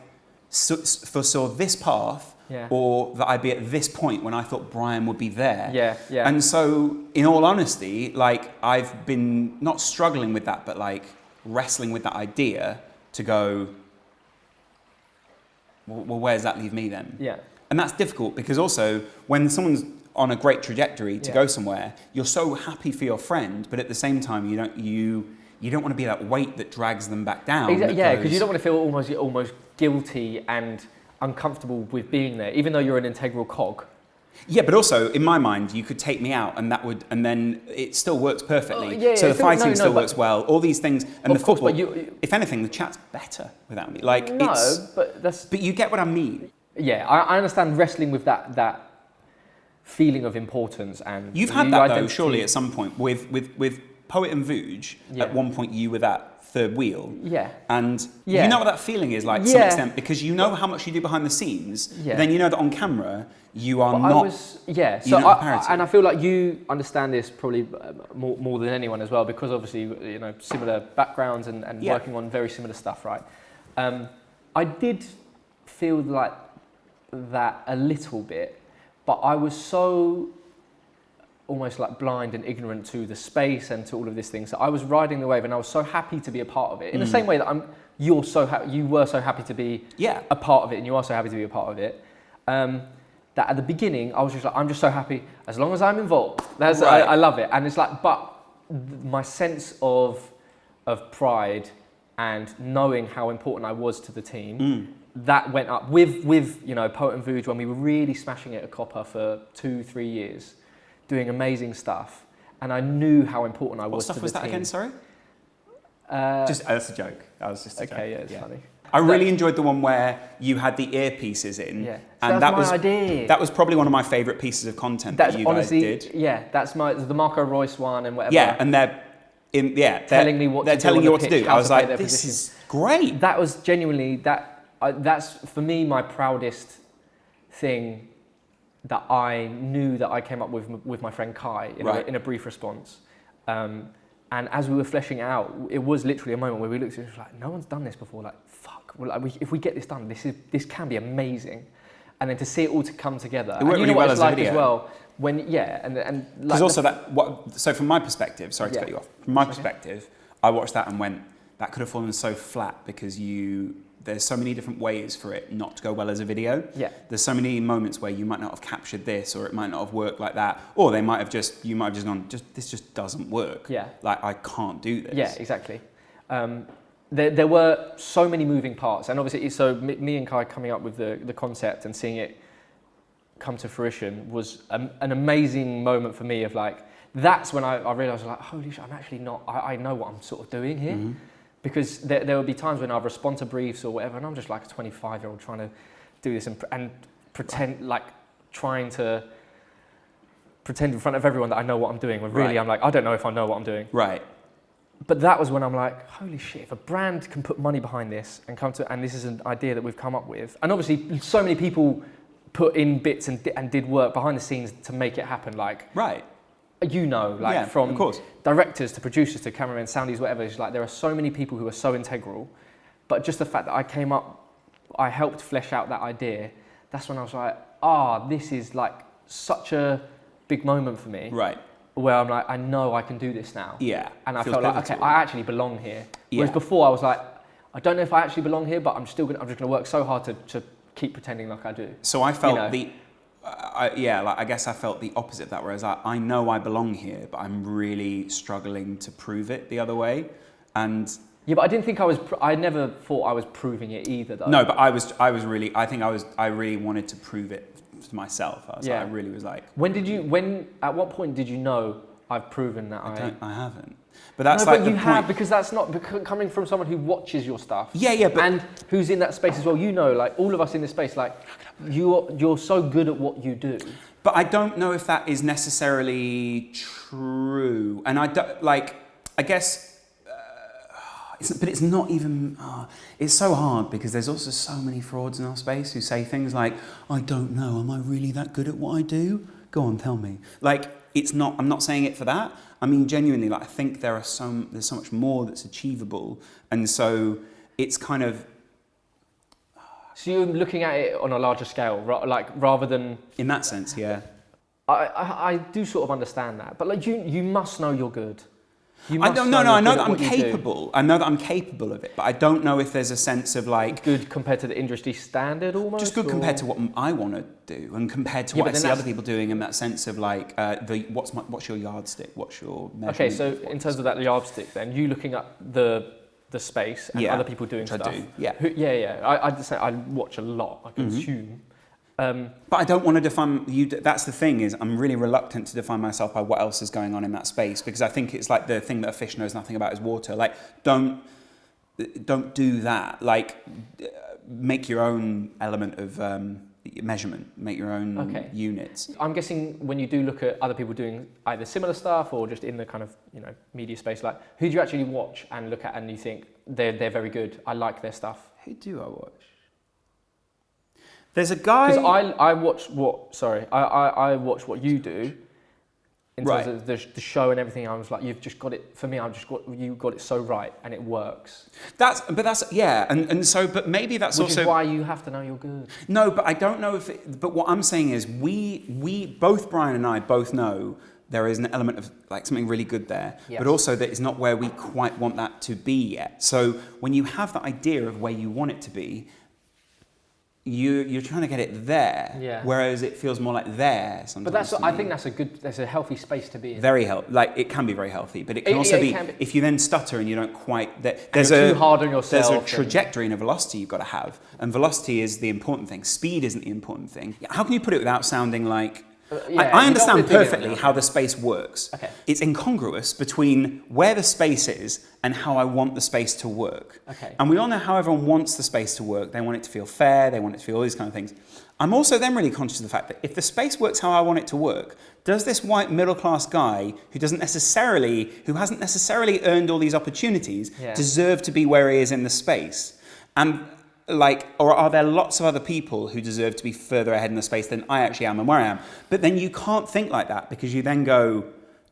Speaker 2: foresaw this path or that I'd be at this point when I thought Brian would be there.
Speaker 1: Yeah, yeah.
Speaker 2: And so, in all honesty, like, I've been not struggling with that, but like wrestling with that idea to go, well, where does that leave me then?
Speaker 1: Yeah.
Speaker 2: And that's difficult because also when someone's on a great trajectory to go somewhere, you're so happy for your friend, but at the same time, you don't want to be that weight that drags them back down.
Speaker 1: Exactly, yeah, because you don't want to feel almost guilty and uncomfortable with being there, even though you're an integral cog.
Speaker 2: Yeah, but also in my mind, you could take me out, and then it still works perfectly. So the fighting still works well. All these things, and the football. If anything, the chat's better without me. Like but you get what I mean.
Speaker 1: Yeah, I understand wrestling with that feeling of importance and.
Speaker 2: You've had that though, surely at some point with Poet and Vooj. At one point, you were that third wheel. Yeah. And you know what that feeling is like to some extent because you know how much you do behind the scenes. Yeah. Then you know that on camera you are not.
Speaker 1: And I feel like you understand this probably more than anyone as well because obviously similar backgrounds and working on very similar stuff, right? I did feel like that a little bit, but I was so almost like blind and ignorant to the space and to all of these things. So I was riding the wave and I was so happy to be a part of it. In the same way that you were so happy to be a part of it and you are so happy to be a part of it. That at the beginning, I was just like, I'm just so happy as long as I'm involved. I love it. And it's like, but my sense of pride and knowing how important I was to the team, that went up with Poet and Vooj when we were really smashing it at Copper for 2-3 years. Doing amazing stuff, and I knew how important I was to the team. What stuff was that again? Sorry. That's a joke. That was just a joke. Okay, yeah, it's funny.
Speaker 2: I really enjoyed the one where you had the earpieces in,
Speaker 1: and that was my idea.
Speaker 2: That was probably one of my favourite pieces of content that you guys did.
Speaker 1: Yeah, that's the Marco Royce one and whatever.
Speaker 2: Yeah, and they're telling me what to do. I was like, this is great.
Speaker 1: That was genuinely that's for me my proudest thing. That I knew that I came up with my friend Kai in a brief response. And as we were fleshing it out, it was literally a moment where we looked at it and like, no one's done this before. Like, fuck, if we get this done, this can be amazing. And then to see it all to come together.
Speaker 2: It worked really well as a video.
Speaker 1: As well,
Speaker 2: so from my perspective, sorry to cut you off. From my perspective, I watched that and went, that could have fallen so flat because there's so many different ways for it not to go well as a video. Yeah. There's so many moments where you might not have captured this or it might not have worked like that. Or you might have just gone, this just doesn't work. Yeah. Like, I can't do this.
Speaker 1: Yeah, exactly. There were so many moving parts. And obviously, so me and Kai coming up with the concept and seeing it come to fruition was an amazing moment for me of like, that's when I realised like, holy shit, I'm actually not, I know what I'm sort of doing here. Mm-hmm. Because there would be times when I'd respond to briefs or whatever, and I'm just like a 25-year-old trying to do this and pretend, like trying to pretend in front of everyone that I know what I'm doing, when really I'm like, I don't know if I know what I'm doing.
Speaker 2: Right.
Speaker 1: But that was when I'm like, holy shit, if a brand can put money behind this and this is an idea that we've come up with, and obviously so many people put in bits and did work behind the scenes to make it happen, like... Right. From directors to producers to cameramen, soundies, whatever. It's like there are so many people who are so integral, but just the fact that I helped flesh out that idea. That's when I was like, this is like such a big moment for me. Right. Where I'm like, I know I can do this now. Yeah. And I felt like, okay, I actually belong here. Yeah. Whereas before I was like, I don't know if I actually belong here, but I'm just gonna work so hard to keep pretending like I do.
Speaker 2: So I felt I guess I felt the opposite of that, whereas I know I belong here, but I'm really struggling to prove it the other way. And
Speaker 1: yeah, but I didn't think I never thought I was proving it either, though.
Speaker 2: No, but I really wanted to prove it to myself. I really was like.
Speaker 1: At what point did you know I've proven that
Speaker 2: I haven't. But that's like the point.
Speaker 1: Have, because that's not coming from someone who watches your stuff.
Speaker 2: Yeah, but
Speaker 1: and who's in that space as well. Like all of us in this space, like you're so good at what you do.
Speaker 2: But I don't know if that is necessarily true. And I don't I guess, but it's not even. It's so hard because there's also so many frauds in our space who say things like, "I don't know. Am I really that good at what I do?" Go on, tell me. Like, it's not, I'm not saying it for that. I mean, genuinely, like, I think there's so much more that's achievable. And so it's kind of...
Speaker 1: So you're looking at it on a larger scale, like, rather than...
Speaker 2: In that sense, yeah.
Speaker 1: I do sort of understand that. But, like, you must know you're good.
Speaker 2: I know that I'm capable. I know that I'm capable of it, but I don't know if there's a sense of like
Speaker 1: good compared to the industry standard, almost.
Speaker 2: Just good compared to what I want to do, and compared to what I see other people doing, in that sense of like what's your yardstick, what's your measurement.
Speaker 1: Okay, so in terms of that yardstick, then you looking at the space and other people doing stuff.
Speaker 2: I do. Yeah.
Speaker 1: I'd say I watch a lot. I consume.
Speaker 2: But I don't want to define you. That's the thing, is I'm really reluctant to define myself by what else is going on in that space, because I think it's like the thing that a fish knows nothing about is water. Like, don't do that. Like, make your own element of measurement. Make your own units.
Speaker 1: I'm guessing when you do look at other people doing either similar stuff or just in the kind of media space, like who do you actually watch and look at and you think they're very good? I like their stuff.
Speaker 2: Who do I watch? There's a guy...
Speaker 1: Because I watch what you do in terms of the show and everything. I was like, you've just got it, for me, you got it so right and it works. But
Speaker 2: maybe that's
Speaker 1: Which
Speaker 2: also...
Speaker 1: is why you have to know you're good.
Speaker 2: No, but I don't know if but what I'm saying is we both, Brian and I, both know there is an element of like something really good there, but also that it's not where we quite want that to be yet. So when you have that idea of where you want it to be, you're trying to get it there, whereas it feels more like there sometimes.
Speaker 1: But I think that's a healthy space to be in.
Speaker 2: Very healthy, like it can be very healthy, but it can also be if you then stutter and you don't quite.
Speaker 1: There's too hard on yourself.
Speaker 2: There's a trajectory and a velocity you've got to have, and velocity is the important thing. Speed isn't the important thing. How can you put it without sounding like? I understand perfectly how the space works. Okay. It's incongruous between where the space is and how I want the space to work. Okay. And we all know how everyone wants the space to work. They want it to feel fair. They want it to feel all these kind of things. I'm also then really conscious of the fact that if the space works how I want it to work, does this white middle-class guy who hasn't necessarily earned all these opportunities deserve to be where he is in the space? And or are there lots of other people who deserve to be further ahead in the space than I actually am and where I am? But then you can't think like that, because you then go,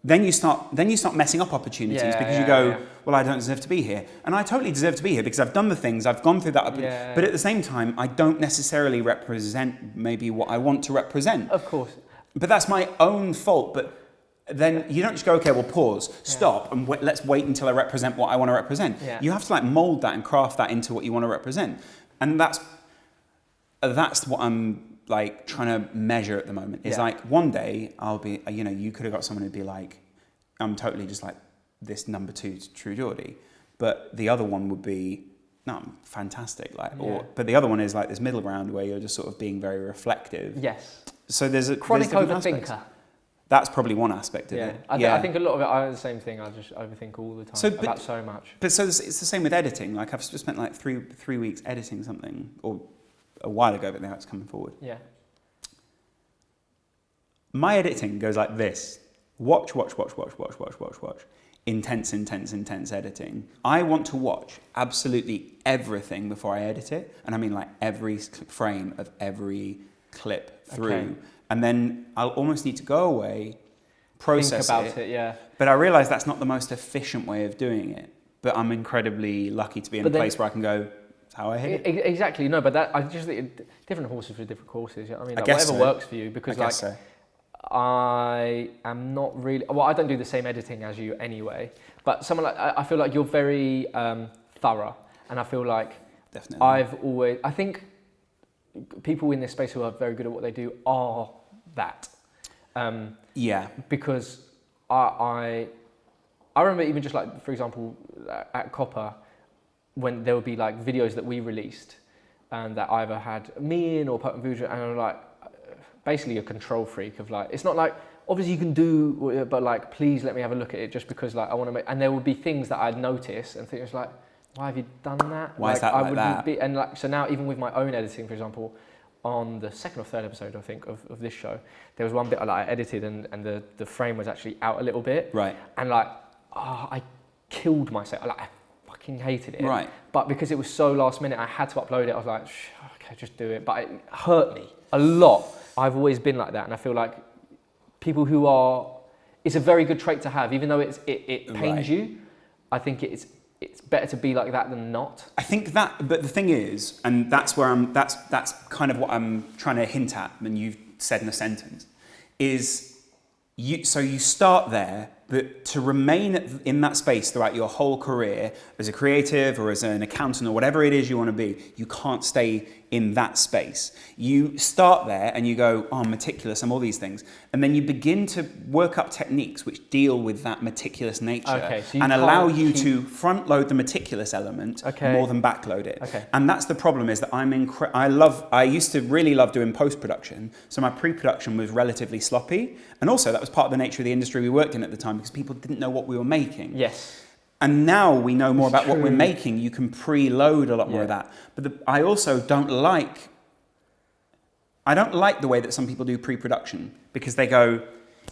Speaker 2: then you start messing up opportunities well, I don't deserve to be here. And I totally deserve to be here because I've done the things, I've gone through that. But at the same time, I don't necessarily represent maybe what I want to represent.
Speaker 1: Of course.
Speaker 2: But that's my own fault. But then you don't just go, okay, well, pause, stop, and let's wait until I represent what I want to represent. Yeah. You have to mold that and craft that into what you want to represent. And that's what I'm trying to measure at the moment. Is one day I'll be, you could have got someone who'd be like, I'm totally just like this number 2 to True Geordie, but the other one would be, no, I'm fantastic. But the other one is this middle ground where you're just sort of being very reflective.
Speaker 1: Yes.
Speaker 2: So there's a
Speaker 1: chronic overthinker.
Speaker 2: That's probably one aspect of it.
Speaker 1: I think a lot of it, I do the same thing. I just overthink all the time about so much.
Speaker 2: But so it's the same with editing. I've just spent 3 weeks editing something, or a while ago, but now it's coming forward. Yeah. My editing goes like this. Watch. Intense editing. I want to watch absolutely everything before I edit it. And I mean every frame of every clip through. Okay. And then I'll almost need to go away, process
Speaker 1: think about it.
Speaker 2: But I realise that's not the most efficient way of doing it. But I'm incredibly lucky to be in a place where I can go, that's how I hit it.
Speaker 1: Exactly. No, but I just think different horses for different courses. I mean, whatever works for you. Because I am not really... Well, I don't do the same editing as you anyway. But someone I feel like you're very thorough. And I feel like
Speaker 2: definitely.
Speaker 1: I think people in this space who are very good at what they do are that. Because I remember even just for example, at Copper, when there would be videos that we released that either had me in or Potent Vuja, and I'm basically a control freak of it's not obviously you can do, but please let me have a look at it just because I want to make, and there would be things that I'd notice and think why have you done that?
Speaker 2: Why is that like that?
Speaker 1: And so now even with my own editing, for example, on the 2nd or 3rd episode, I think, of this show, there was one bit I edited and the frame was actually out a little bit.
Speaker 2: Right.
Speaker 1: And I killed myself. I fucking hated it.
Speaker 2: Right.
Speaker 1: But because it was so last minute, I had to upload it. I was like, okay, just do it. But it hurt me a lot. I've always been like that. And I feel like people who are. It's a very good trait to have, even though it pains you. I think it's better to be like that than not.
Speaker 2: I think that, but the thing is, and that's where that's kind of what I'm trying to hint at, and you've said in a sentence, is you start there, but to remain in that space throughout your whole career as a creative or as an accountant or whatever it is you want to be, you can't stay in that space. You start there and you go, oh, I'm meticulous, I'm all these things. And then you begin to work up techniques which deal with that meticulous nature and allow you to front load the meticulous element more than back load it. And that's the problem, is that I used to really love doing post-production. So my pre-production was relatively sloppy. And also that was part of the nature of the industry we worked in at the time, because people didn't know what we were making.
Speaker 1: Yes.
Speaker 2: And now we know more about what we're making. You can preload a lot more of that. But I also don't like the way that some people do pre-production, because they go,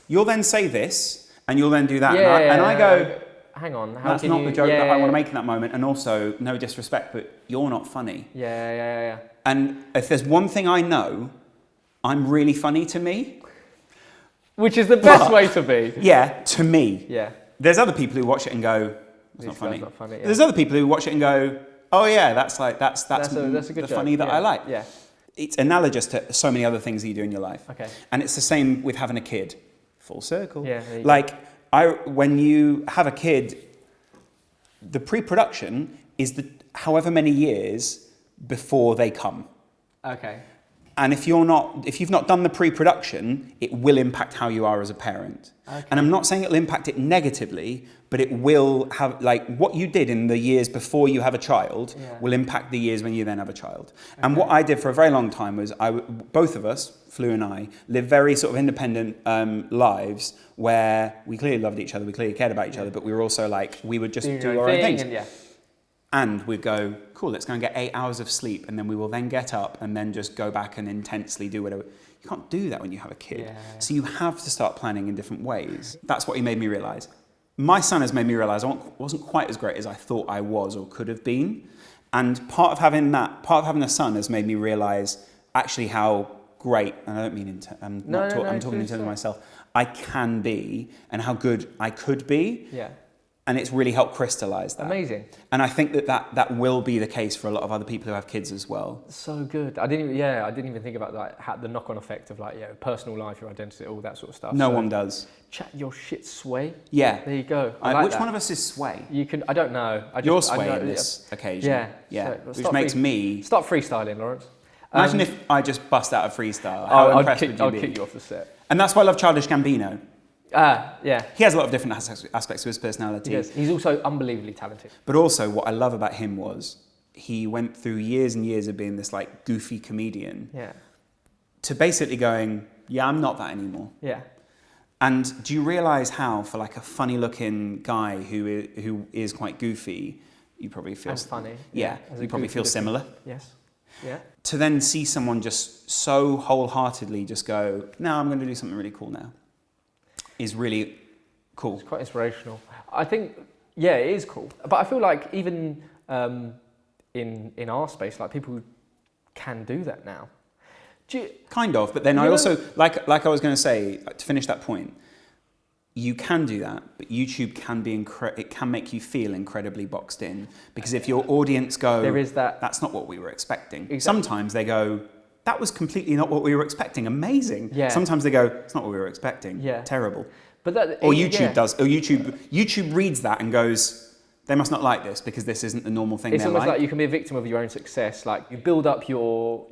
Speaker 2: you'll then say this and you'll then do that. And I go,
Speaker 1: hang on,
Speaker 2: that's not the joke that I want to make in that moment. And also, no disrespect, but you're not funny.
Speaker 1: Yeah.
Speaker 2: And if there's one thing I know, I'm really funny to me.
Speaker 1: Which is the best way to be.
Speaker 2: Yeah, to me.
Speaker 1: Yeah.
Speaker 2: There's other people who watch it and go, it's not funny. There's other people who watch it and go, oh yeah, that's a good the funny that I like.
Speaker 1: Yeah.
Speaker 2: It's analogous to so many other things that you do in your life.
Speaker 1: Okay.
Speaker 2: And it's the same with having a kid. Full circle.
Speaker 1: Yeah.
Speaker 2: When you have a kid, the pre-production is however many years before they come.
Speaker 1: Okay.
Speaker 2: And if you've not done the pre-production, it will impact how you are as a parent. Okay. And I'm not saying it'll impact it negatively, but it will have, like, what you did in the years before you have a child will impact the years when you then have a child. Okay. And what I did for a very long time was, both of us, Flu and I, lived very sort of independent lives where we clearly loved each other, we clearly cared about each other, but we were also like, we would just do our own things. And we'd go, cool, let's go and get 8 hours of sleep, and then we will then get up and then just go back and intensely do whatever. You can't do that when you have a kid. Yeah. So you have to start planning in different ways. That's what he made me realise. My son has made me realise I wasn't quite as great as I thought I was or could have been. And part of having a son has made me realise actually how great, and I don't mean I'm talking in terms of myself, I can be and how good I could be. Yeah. And it's really helped crystallise that.
Speaker 1: Amazing.
Speaker 2: And I think that will be the case for a lot of other people who have kids as well.
Speaker 1: So good. I didn't even think about the knock-on effect of personal life, your identity, all that sort of stuff.
Speaker 2: No one does.
Speaker 1: Chat your shit, Sway.
Speaker 2: Yeah.
Speaker 1: There you go.
Speaker 2: Which one of us is Sway?
Speaker 1: I don't know.
Speaker 2: You're Sway in this occasion. Yeah. So, which makes me...
Speaker 1: Start freestyling, Laurence.
Speaker 2: Imagine if I just bust out a freestyle. How impressed would you be?
Speaker 1: I'll kick you off the set.
Speaker 2: And that's why I love Childish Gambino.
Speaker 1: Yeah.
Speaker 2: He has a lot of different aspects to his personality.
Speaker 1: Yes, he's also unbelievably talented.
Speaker 2: But also, what I love about him was he went through years and years of being this like goofy comedian. Yeah. To basically going, yeah, I'm not that anymore. Yeah. And do you realise how, for like a funny-looking guy who is quite goofy, you probably feel...
Speaker 1: And funny.
Speaker 2: Yeah, you probably feel similar.
Speaker 1: Yes. Yeah.
Speaker 2: To then see someone just so wholeheartedly just go, no, I'm going to do something really cool now, is really cool.
Speaker 1: It's quite inspirational. I think, yeah, it is cool. But I feel like even in our space, like people can do that now.
Speaker 2: Kind of, but then I also, like I was going to say, to finish that point, you can do that, but YouTube can be it can make you feel incredibly boxed in, because if your audience go,
Speaker 1: there is that's
Speaker 2: not what we were expecting.
Speaker 1: Exactly.
Speaker 2: Sometimes they go, that was completely not what we were expecting. Amazing. Yeah. Sometimes they go, it's not what we were expecting. Yeah. Terrible. But YouTube does. Or YouTube reads that and goes, they must not like this because this isn't the normal thing.
Speaker 1: It's almost like you can be a victim of your own success. Like you build up your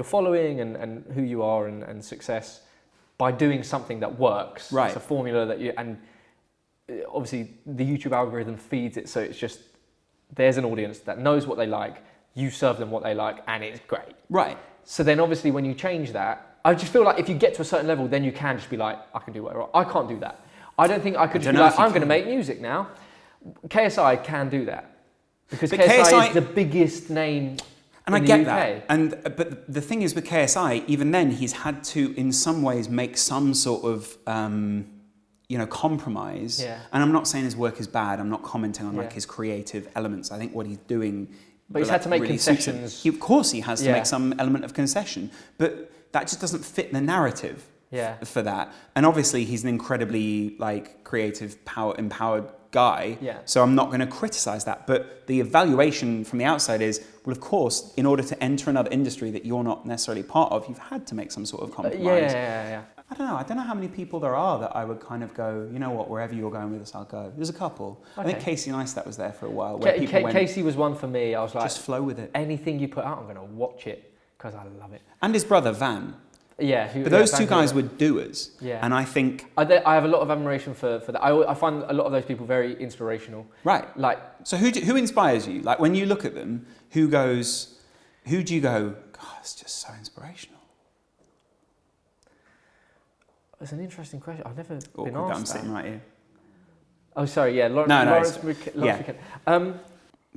Speaker 1: following and who you are and success by doing something that works.
Speaker 2: Right.
Speaker 1: It's a formula and obviously the YouTube algorithm feeds it, so it's just there's an audience that knows what they like. You serve them what they like, and it's great.
Speaker 2: Right.
Speaker 1: So then obviously when you change that, I just feel like if you get to a certain level, then you can just be like, I can do whatever. I can't do that. I don't think I could just be like, I'm going to make music now. KSI can do that. Because KSI is the biggest name
Speaker 2: and
Speaker 1: in
Speaker 2: I
Speaker 1: the
Speaker 2: get
Speaker 1: UK.
Speaker 2: that. But the thing is with KSI, even then he's had to in some ways make some sort of compromise. Yeah. And I'm not saying his work is bad. I'm not commenting on like his creative elements. I think what he's doing...
Speaker 1: But he's had to make concessions.
Speaker 2: Of course he has to make some element of concession. But that just doesn't fit the narrative. for that. And obviously he's an incredibly like creative, empowered guy.
Speaker 1: Yeah.
Speaker 2: So I'm not going to criticize that. But the evaluation from the outside is, well, of course, in order to enter another industry that you're not necessarily part of, you've had to make some sort of compromise. I don't know how many people there are that I would kind of go, you know what, wherever you're going with this, I'll go. There's a couple. Okay. I think Casey Neistat was there for a while. Where people went,
Speaker 1: Casey was one for me. I was like,
Speaker 2: just flow with it.
Speaker 1: Anything you put out, I'm going to watch it because I love it.
Speaker 2: And his brother, Van.
Speaker 1: Yeah.
Speaker 2: But those two guys were doers.
Speaker 1: Yeah.
Speaker 2: And I think...
Speaker 1: I have a lot of admiration for that. I find a lot of those people very inspirational.
Speaker 2: Right.
Speaker 1: Like.
Speaker 2: So who inspires you? Like when you look at them, who do you go, God, it's just so inspirational?
Speaker 1: It's an interesting question. I've never been asked that.
Speaker 2: I'm sitting right here.
Speaker 1: Oh, sorry, yeah. Laurence McKenna.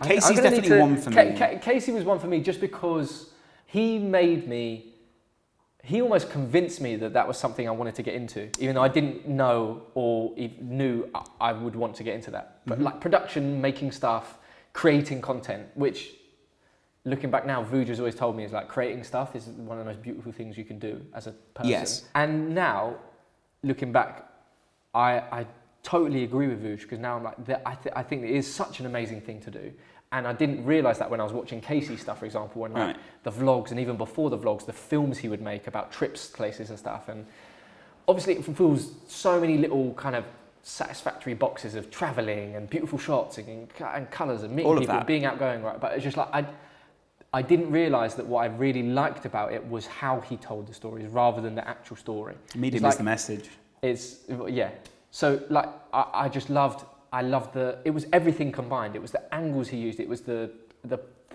Speaker 2: Casey's definitely one for me.
Speaker 1: Casey was one for me just because he almost convinced me that was something I wanted to get into, even though I didn't know or even knew I would want to get into that. But like production, making stuff, creating content, which looking back now, Vuja's always told me is like creating stuff is one of the most beautiful things you can do as a person.
Speaker 2: Yes.
Speaker 1: And now, looking back, I totally agree with Vuj because now I'm like, I think it is such an amazing thing to do. And I didn't realise that when I was watching Casey stuff, for example, and like the vlogs, and even before the vlogs, the films he would make about trips, places and stuff. And obviously it fulfills so many little kind of satisfactory boxes of travelling and beautiful shots and colours and meeting people and being outgoing, right? But it's just like, I didn't realise that what I really liked about it was how he told the stories rather than the actual story.
Speaker 2: Medium is the message.
Speaker 1: So like, I just loved, it was everything combined. It was the angles he used, it was the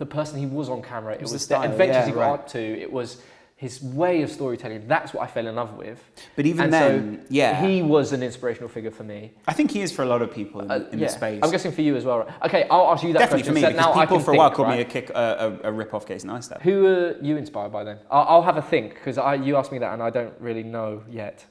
Speaker 1: person he was on camera, it was the adventures he got up to, it was his way of storytelling. That's what I fell in love with.
Speaker 2: But even then,
Speaker 1: he was an inspirational figure for me.
Speaker 2: I think he is for a lot of people in the space.
Speaker 1: I'm guessing for you as well. Right? Okay, I'll ask you that
Speaker 2: question. Definitely for me, because
Speaker 1: now
Speaker 2: people for a while called me a rip-off Casey Neistat.
Speaker 1: Who are you inspired by then? I'll have a think, because you asked me that and I don't really know yet.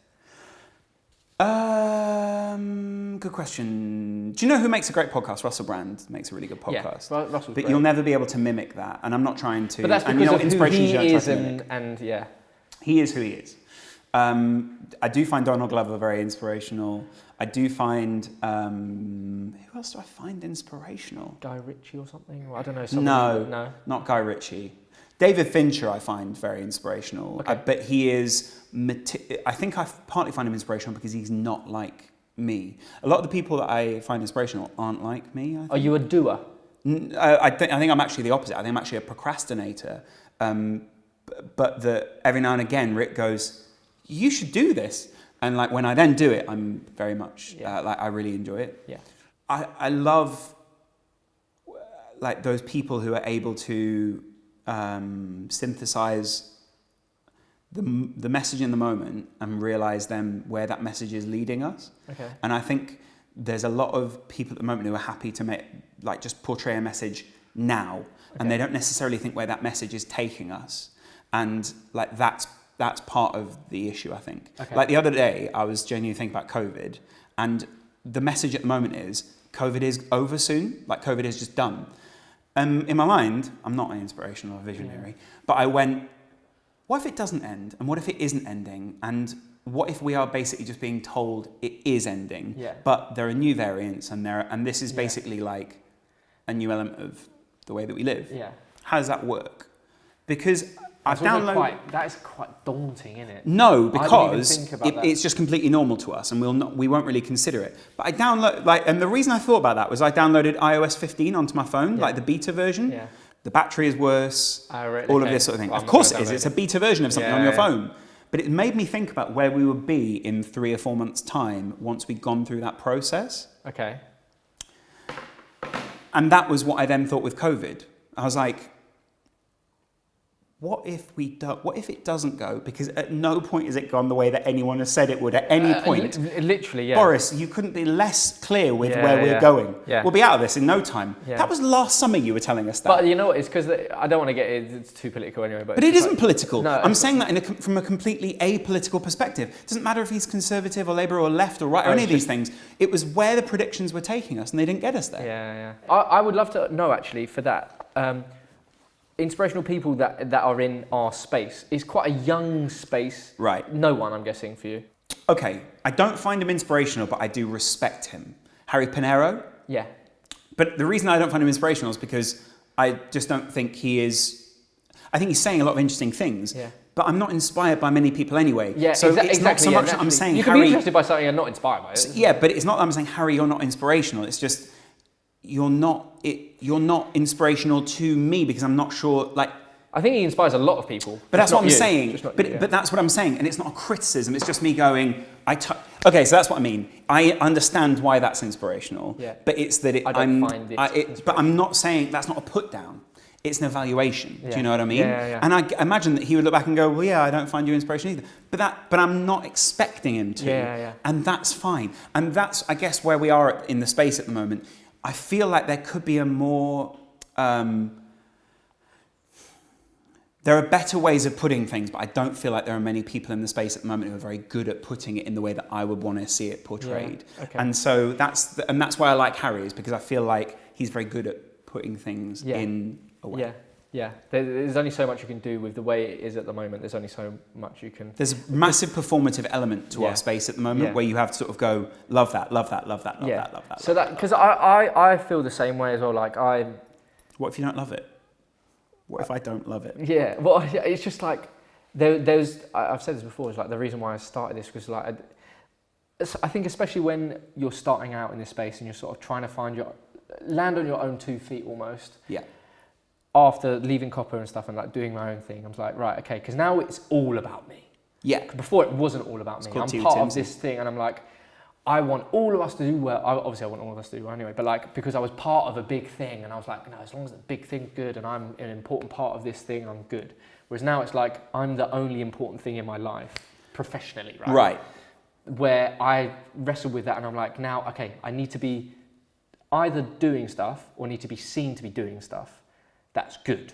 Speaker 2: Good question. Do you know who makes a great podcast? Russell Brand makes a really good podcast.
Speaker 1: Yeah, Russell's
Speaker 2: but
Speaker 1: great.
Speaker 2: you'll never be able to mimic that, and I'm not trying to.
Speaker 1: But that's because of who he is, and
Speaker 2: he is who he is. I do find Donald Glover very inspirational. I do find who else do I find inspirational?
Speaker 1: Guy Ritchie or something? I don't know.
Speaker 2: No, not Guy Ritchie. David Fincher I find very inspirational, but he is. I think I partly find him inspirational because he's not like me. A lot of the people that I find inspirational aren't like me. I think.
Speaker 1: Are you a doer?
Speaker 2: I think I'm actually the opposite. I think I'm actually a procrastinator. But every now and again, Rick goes, "You should do this," and like when I then do it, I'm very much like I really enjoy it.
Speaker 1: Yeah,
Speaker 2: I love like those people who are able to synthesize the message in the moment and realize then where that message is leading us.
Speaker 1: Okay.
Speaker 2: And I think there's a lot of people at the moment who are happy to just portray a message now, and they don't necessarily think where that message is taking us. And like that's part of the issue, I think. Okay. Like the other day, I was genuinely thinking about COVID, and the message at the moment is COVID is over soon. Like COVID is just done. In my mind, I'm not an inspirational or visionary, but I went, what if it doesn't end? And what if it isn't ending? And what if we are basically just being told it is ending, but there are new variants and this is basically like a new element of the way that we live? Yeah. How does that work? Because
Speaker 1: that is quite daunting, isn't it?
Speaker 2: No, because it's just completely normal to us, and we won't really consider it. But I and the reason I thought about that was I downloaded iOS 15 onto my phone, like the beta version. Yeah. The battery is worse. All of this sort of thing. Of course it is. It's a beta version of something on your phone. But it made me think about where we would be in 3 or 4 months' time once we'd gone through that process.
Speaker 1: Okay.
Speaker 2: And that was what I then thought with COVID. I was like, what if it doesn't go? Because at no point has it gone the way that anyone has said it would at any point.
Speaker 1: Literally, yeah.
Speaker 2: Boris, you couldn't be less clear with where we're going. Yeah. We'll be out of this in no time. Yeah. That was last summer you were telling us that.
Speaker 1: But you know what? It's because I don't want to get it's too political anyway. But
Speaker 2: it isn't political. No, I'm saying that from a completely apolitical perspective. It doesn't matter if he's conservative or Labour or left or right or any of these things. It was where the predictions were taking us, and they didn't get us there.
Speaker 1: Yeah. I would love to know actually for that. inspirational people that are in our space. It's quite a young space.
Speaker 2: Right.
Speaker 1: No one, I'm guessing, for you.
Speaker 2: Okay, I don't find him inspirational, but I do respect him. Harry Pinero?
Speaker 1: Yeah.
Speaker 2: But the reason I don't find him inspirational is because I just don't think he is... I think he's saying a lot of interesting things.
Speaker 1: Yeah.
Speaker 2: But I'm not inspired by many people anyway.
Speaker 1: Yeah,
Speaker 2: so it's not so much that I'm saying,
Speaker 1: you can
Speaker 2: Harry...
Speaker 1: be interested by something and not inspired by it.
Speaker 2: Yeah, but it's not that I'm saying, Harry, you're not inspirational. It's just, you're not inspirational to me because I'm not sure, like...
Speaker 1: I think he inspires a lot of people.
Speaker 2: But that's what I'm saying.
Speaker 1: But
Speaker 2: that's what I'm saying. And it's not a criticism. It's just me going, okay, so that's what I mean. I understand why that's inspirational.
Speaker 1: Yeah.
Speaker 2: But it's that but I'm not saying that's not a put down. It's an evaluation.
Speaker 1: Yeah.
Speaker 2: Do you know what I mean?
Speaker 1: Yeah.
Speaker 2: And I imagine that he would look back and go, well, yeah, I don't find you inspirational either. But I'm not expecting him to.
Speaker 1: Yeah.
Speaker 2: And that's fine. And that's, I guess, where we are in the space at the moment. I feel like there could be a more... there are better ways of putting things, but I don't feel like there are many people in the space at the moment who are very good at putting it in the way that I would want to see it portrayed.
Speaker 1: Yeah. Okay.
Speaker 2: And so that's why I like Harry, is because I feel like he's very good at putting things in a way.
Speaker 1: Yeah. There's only so much you can do with the way it is at the moment. There's only so much you can...
Speaker 2: There's a massive performative element to our space at the moment where you have to sort of go, love that, love that, love that, love that, love that.
Speaker 1: So that, because I feel the same way as well, like
Speaker 2: What if you don't love it? What if I don't love it?
Speaker 1: Yeah, well, it's just like, there's, I've said this before, it's like the reason why I started this was like, I think especially when you're starting out in this space and you're sort of trying to land on your own 2 feet almost.
Speaker 2: Yeah.
Speaker 1: After leaving Copper and stuff and like doing my own thing, I was like, right, okay, because now it's all about me.
Speaker 2: Yeah.
Speaker 1: Before it wasn't all about me. I'm part of this thing and I'm like, I want all of us to do well. Obviously, I want all of us to do well anyway, but like, because I was part of a big thing and I was like, no, as long as the big thing's good and I'm an important part of this thing, I'm good. Whereas now it's like, I'm the only important thing in my life, professionally, right?
Speaker 2: Right.
Speaker 1: Where I wrestle with that and I'm like, now, okay, I need to be either doing stuff or need to be seen to be doing stuff that's good.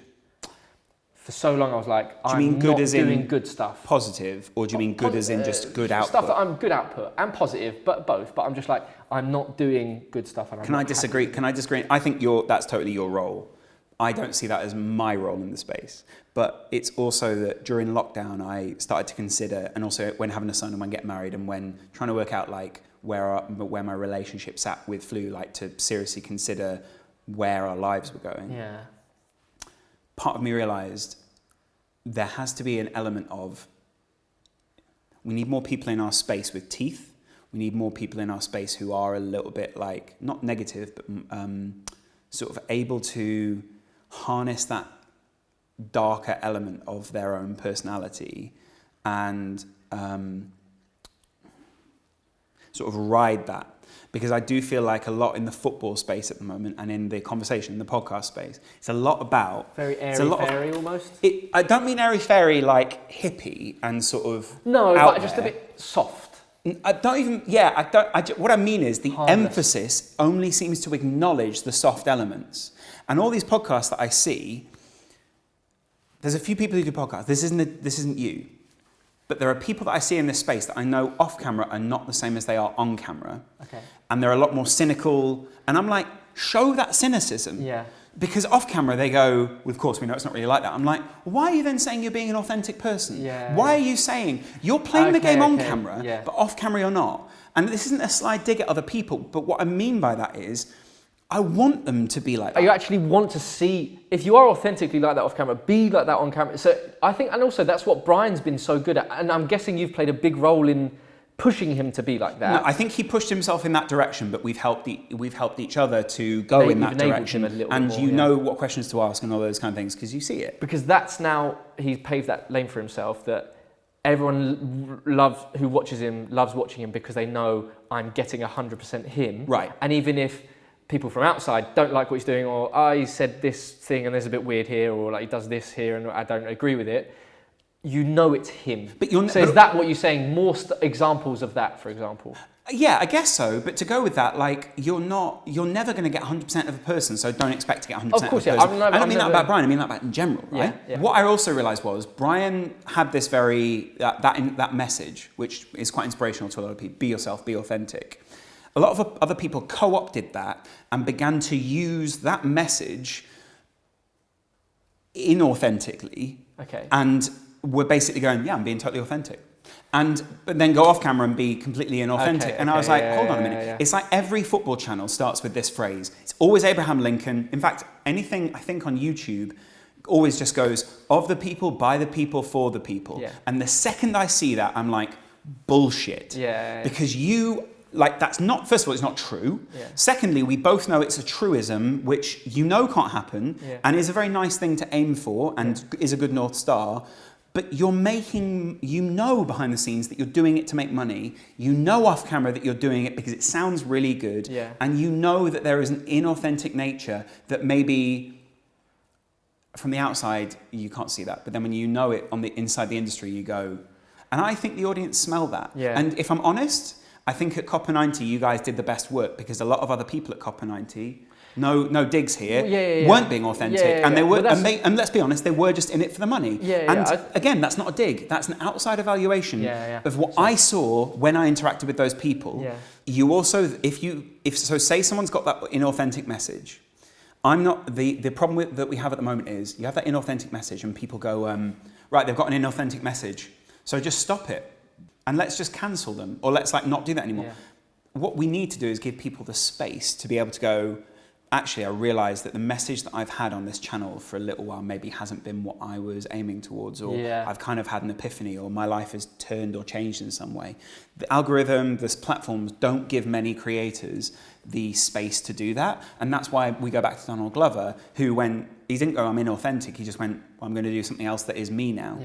Speaker 1: For so long I was like, I'm not doing good stuff.
Speaker 2: Positive, or do you mean good as in just good output?
Speaker 1: Stuff that I'm good output and positive, but both. But I'm just like, I'm not doing good stuff. And
Speaker 2: Can I disagree? Can I disagree? I think that's totally your role. I don't see that as my role in the space. But it's also that during lockdown, I started to consider, and also when having a son and when getting married and when trying to work out like where my relationship sat with Flu, like to seriously consider where our lives were going.
Speaker 1: Yeah.
Speaker 2: Part of me realised there has to be an element of, we need more people in our space with teeth. We need more people in our space who are a little bit like, not negative, but sort of able to harness that darker element of their own personality and sort of ride that. Because I do feel like a lot in the football space at the moment and in the conversation, in the podcast space, it's a lot about...
Speaker 1: Very airy-fairy almost?
Speaker 2: I don't mean airy-fairy like hippie and sort of
Speaker 1: No,
Speaker 2: out
Speaker 1: but just a bit soft.
Speaker 2: I don't even... what I mean is the emphasis only seems to acknowledge the soft elements. And all these podcasts that I see, there's a few people who do podcasts. This isn't you. But there are people that I see in this space that I know off camera are not the same as they are on camera.
Speaker 1: Okay.
Speaker 2: And they're a lot more cynical. And I'm like, show that cynicism.
Speaker 1: Yeah.
Speaker 2: Because off camera they go, well, of course we know it's not really like that. I'm like, why are you then saying you're being an authentic person?
Speaker 1: Yeah.
Speaker 2: Why are you saying you're playing the game on camera, but off camera you're not? And this isn't a sly dig at other people, but what I mean by that is, I want them to be like that.
Speaker 1: You actually want to see, if you are authentically like that off camera, be like that on camera. So I think, and also that's what Brian's been so good at. And I'm guessing you've played a big role in pushing him to be like that.
Speaker 2: No, I think he pushed himself in that direction, but we've helped each other to go in that direction. And you know what questions to ask and all those kind of things because you see it.
Speaker 1: Because that's now, he's paved that lane for himself that everyone who watches him loves watching him because they know I'm getting 100% him.
Speaker 2: Right.
Speaker 1: And even if people from outside don't like what he's doing, or he said this thing and there's a bit weird here, or like he does this here and I don't agree with it, you know it's him. Is that what you're saying? More examples of that, for example?
Speaker 2: Yeah, I guess so. But to go with that, like you're never going to get 100% of a person, so don't expect to get 100%
Speaker 1: of course,
Speaker 2: of a person. I don't mean that about Brian. I mean that about in general, right?
Speaker 1: Yeah.
Speaker 2: What I also realised was Brian had this that message, which is quite inspirational to a lot of people. Be yourself, be authentic. A lot of other people co-opted that and began to use that message inauthentically.
Speaker 1: Okay.
Speaker 2: And we're basically going, yeah, I'm being totally authentic. But then go off camera and be completely inauthentic. And I was like, hold on a minute. It's like every football channel starts with this phrase. It's always Abraham Lincoln. In fact, anything I think on YouTube always just goes, of the people, by the people, for the people.
Speaker 1: Yeah.
Speaker 2: And the second I see that, I'm like, bullshit. Because that's not, first of all, it's not true.
Speaker 1: Yeah.
Speaker 2: Secondly, we both know it's a truism, which can't happen and is a very nice thing to aim for and is a good North Star. But you're making, behind the scenes that you're doing it to make money. You know off camera that you're doing it because it sounds really good.
Speaker 1: Yeah.
Speaker 2: And you know that there is an inauthentic nature that maybe from the outside you can't see that. But then when you know it on the inside the industry, you go, and I think the audience smell that.
Speaker 1: Yeah.
Speaker 2: And if I'm honest, I think at Copper 90 you guys did the best work because a lot of other people at Copper 90, no digs here, weren't being authentic, and they were, and let's be honest, they were just in it for the money. Again, that's not a dig. That's an outside evaluation of what I saw when I interacted with those people. You also, if say someone's got that inauthentic message, I'm not the problem that we have at the moment is you have that inauthentic message and people go, right, they've got an inauthentic message, so just stop it and let's just cancel them or let's not do that anymore. What we need to do is give people the space to be able to go, actually, I realise that the message that I've had on this channel for a little while maybe hasn't been what I was aiming towards, or I've kind of had an epiphany, or my life has turned or changed in some way. The algorithm, this platforms don't give many creators the space to do that. And that's why we go back to Donald Glover, who when he didn't go, I'm inauthentic, he just went, well, I'm going to do something else that is me now.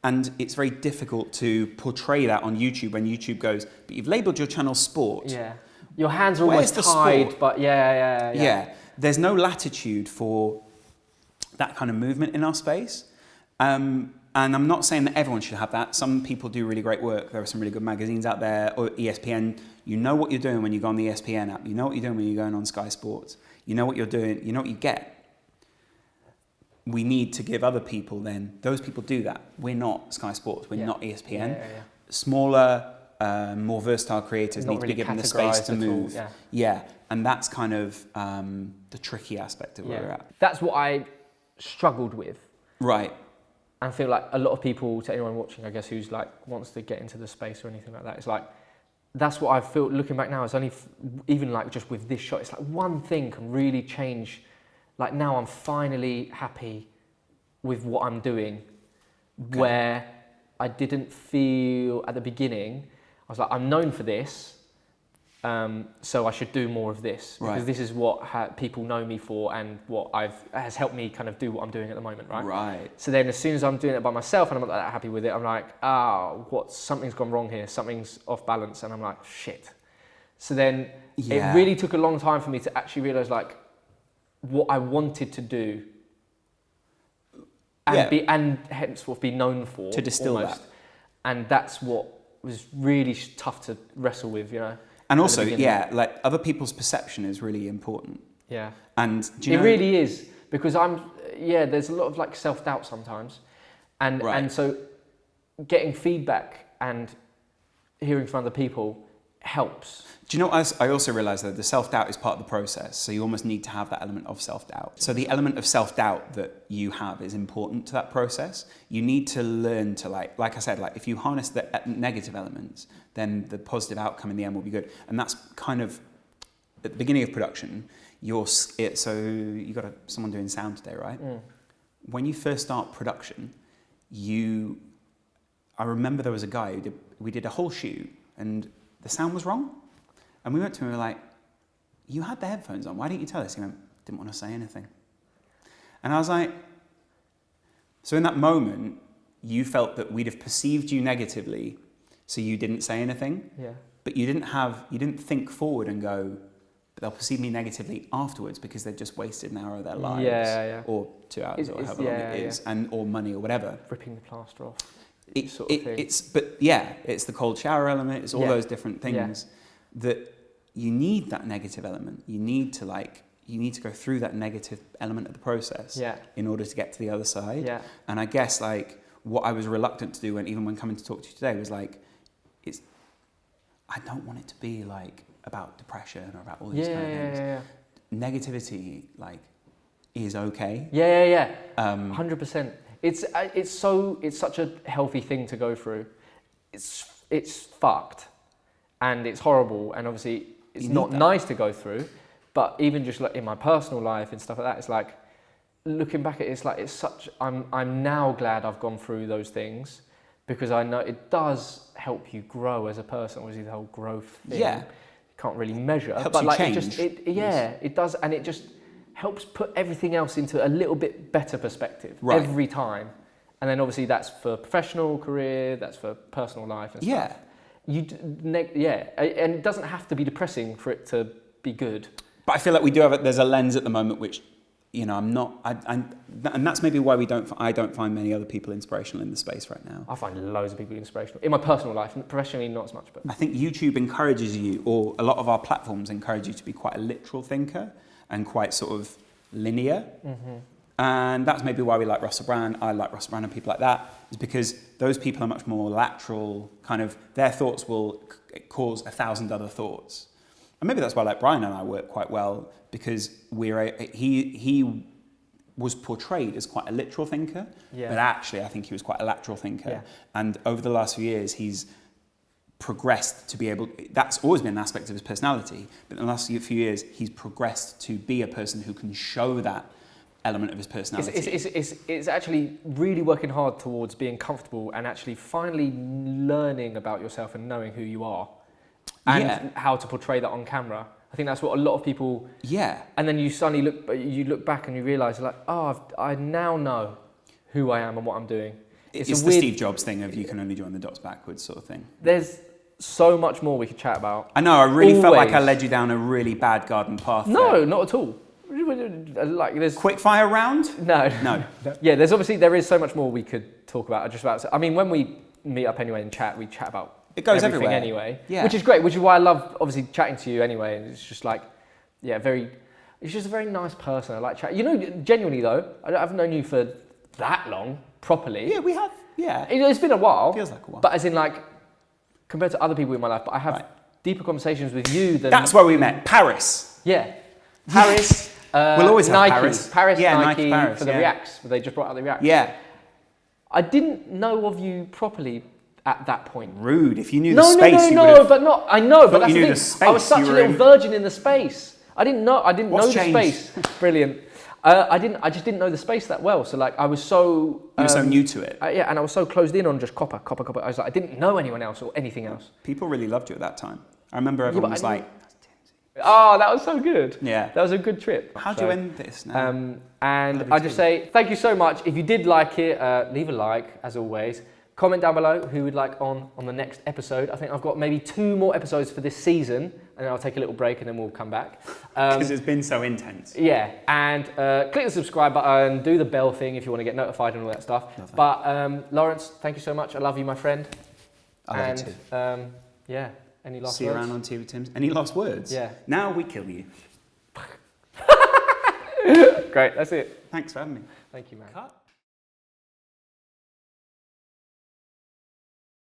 Speaker 2: And it's very difficult to portray that on YouTube when YouTube goes, but you've labelled your channel sport.
Speaker 1: Your hands are almost tied,
Speaker 2: sport?
Speaker 1: but
Speaker 2: There's no latitude for that kind of movement in our space. And I'm not saying that everyone should have that. Some people do really great work. There are some really good magazines out there, or ESPN. You know what you're doing when you go on the ESPN app. You know what you're doing when you're going on Sky Sports. You know what you're doing. You know what you get. We need to give other people then, those people do that. We're not Sky Sports. We're not ESPN. Smaller, more versatile creators need to be given the space to move. And that's kind of the tricky aspect of where we're at.
Speaker 1: That's what I struggled with.
Speaker 2: Right.
Speaker 1: And I feel like a lot of people, to anyone watching, I guess, who's wants to get into the space or anything like that, it's that's what I feel looking back now. It's only even just with this shot, it's one thing can really change. Now I'm finally happy with what I'm doing, where I didn't feel at the beginning. I was I'm known for this, so I should do more of this because this is what people know me for and what has helped me kind of do what I'm doing at the moment, right?
Speaker 2: Right.
Speaker 1: So then, as soon as I'm doing it by myself and I'm not that happy with it, I'm something's gone wrong here, something's off balance, and I'm like, shit. So then, it really took a long time for me to actually realise what I wanted to do, and henceforth be known for,
Speaker 2: to distill
Speaker 1: almost.
Speaker 2: that,
Speaker 1: and that's what was really tough to wrestle with,
Speaker 2: And also, other people's perception is really important. And do you know,
Speaker 1: it really is, because there's a lot of self-doubt sometimes, and so getting feedback and hearing from other people helps.
Speaker 2: Do you know, I also realise that the self-doubt is part of the process, so you almost need to have that element of self-doubt. So the element of self-doubt that you have is important to that process. You need to learn to, like I said, if you harness the negative elements, then the positive outcome in the end will be good. And that's kind of, at the beginning of production, so you got someone doing sound today, right? When you first start production, I remember there was a guy we did a whole shoot, and the sound was wrong. And we went to him and we were like, you had the headphones on, why didn't you tell us? He went, didn't want to say anything. And I was like, so in that moment, you felt that we'd have perceived you negatively, so you didn't say anything? But you didn't think forward and go, but they'll perceive me negatively afterwards because they've just wasted an hour of their lives. Or 2 hours, or however long it is, or money, or whatever.
Speaker 1: Ripping the plaster off.
Speaker 2: It's the cold shower element, it's all those different things that you need that negative element. You need to go through that negative element of the process in order to get to the other side. And I guess what I was reluctant to do when coming to talk to you today was I don't want it to be about depression or about all these kind of things. Negativity, is okay.
Speaker 1: Yeah. 100%. It's such a healthy thing to go through. It's fucked, and it's horrible, and obviously it's not nice to go through. But even just like in my personal life and stuff like that, it's like looking back at it, it's like it's such. I'm now glad I've gone through those things, because I know it does help you grow as a person. Obviously, the whole growth thing, you can't really measure.
Speaker 2: Helps
Speaker 1: but
Speaker 2: you
Speaker 1: like
Speaker 2: change.
Speaker 1: It does, and it just helps put everything else into a little bit better perspective every time. And then obviously that's for professional career, that's for personal life and stuff. And it doesn't have to be depressing for it to be good.
Speaker 2: But I feel like we do have there's a lens at the moment which, you know, I'm not, and that's maybe why I don't find many other people inspirational in the space right now.
Speaker 1: I find loads of people inspirational in my personal life, professionally not as much. But
Speaker 2: I think YouTube encourages you, or a lot of our platforms encourage you to be quite a literal thinker and quite sort of linear. Mm-hmm. And that's maybe why we like Russell Brand. I like Russell Brand and people like that, is because those people are much more lateral, kind of, their thoughts will cause 1,000 other thoughts. And maybe that's why like Brian and I work quite well, because he was portrayed as quite a literal thinker, but actually I think he was quite a lateral thinker. Yeah. And over the last few years, he's progressed to be able, that's always been an aspect of his personality, but in the last few years, he's progressed to be a person who can show that element of his personality.
Speaker 1: It's actually really working hard towards being comfortable and actually finally learning about yourself and knowing who you are and how to portray that on camera. I think that's what a lot of people. Yeah. And then you suddenly look back and you realise, like, I now know who I am and what I'm doing.
Speaker 2: It's the Steve Jobs thing of you can only join the dots backwards sort of thing.
Speaker 1: There's so much more we could chat about.
Speaker 2: I know. I really felt like I led you down a really bad garden path.
Speaker 1: No, not at all. Like there's
Speaker 2: quick fire round?
Speaker 1: No. Yeah, there is so much more we could talk about. I mean, when we meet up anyway and chat, we chat about everything everywhere anyway. Yeah. Which is great, which is why I love obviously chatting to you anyway. And it's just like, it's just a very nice person. I like chatting. You know, genuinely though, I haven't known you for that long properly.
Speaker 2: Yeah, we have. Yeah.
Speaker 1: It's been a while.
Speaker 2: Feels like a while.
Speaker 1: But as in like, compared to other people in my life, but I have deeper conversations with you than.
Speaker 2: That's where we met. Paris.
Speaker 1: Yeah. Paris.
Speaker 2: We'll always have
Speaker 1: Nike.
Speaker 2: Paris. Yeah,
Speaker 1: Nike
Speaker 2: Paris,
Speaker 1: for the Reacts. They just brought out the Reacts.
Speaker 2: Yeah.
Speaker 1: I didn't know of you properly at that point.
Speaker 2: Rude. If you knew the space, you would have...
Speaker 1: I know, but that's
Speaker 2: you
Speaker 1: the
Speaker 2: knew
Speaker 1: thing.
Speaker 2: the space.
Speaker 1: I was such a little virgin in the space. I didn't know the space. Brilliant. I just didn't know the space that well. So like I was so...
Speaker 2: You were so new to it.
Speaker 1: And I was so closed in on just copper. I was like, I didn't know anyone else or anything else.
Speaker 2: People really loved you at that time. I remember everyone was like...
Speaker 1: Oh, that was so good.
Speaker 2: Yeah.
Speaker 1: That was a good trip.
Speaker 2: How do you end this now?
Speaker 1: And I just say thank you so much. If you did like it, leave a like, as always. Comment down below who would like on the next episode. I think I've got maybe 2 more episodes for this season, and then I'll take a little break and then we'll come back.
Speaker 2: Because it's been so intense.
Speaker 1: Yeah, and click the subscribe button, do the bell thing if you want to get notified and all that stuff. But Laurence, thank you so much. I love you, my friend.
Speaker 2: I love you too.
Speaker 1: Any last words?
Speaker 2: See you around on TV Timbs. Any last words?
Speaker 1: Yeah.
Speaker 2: Now we kill you.
Speaker 1: Great, that's it.
Speaker 2: Thanks for having me.
Speaker 1: Thank you, man.
Speaker 2: Cut.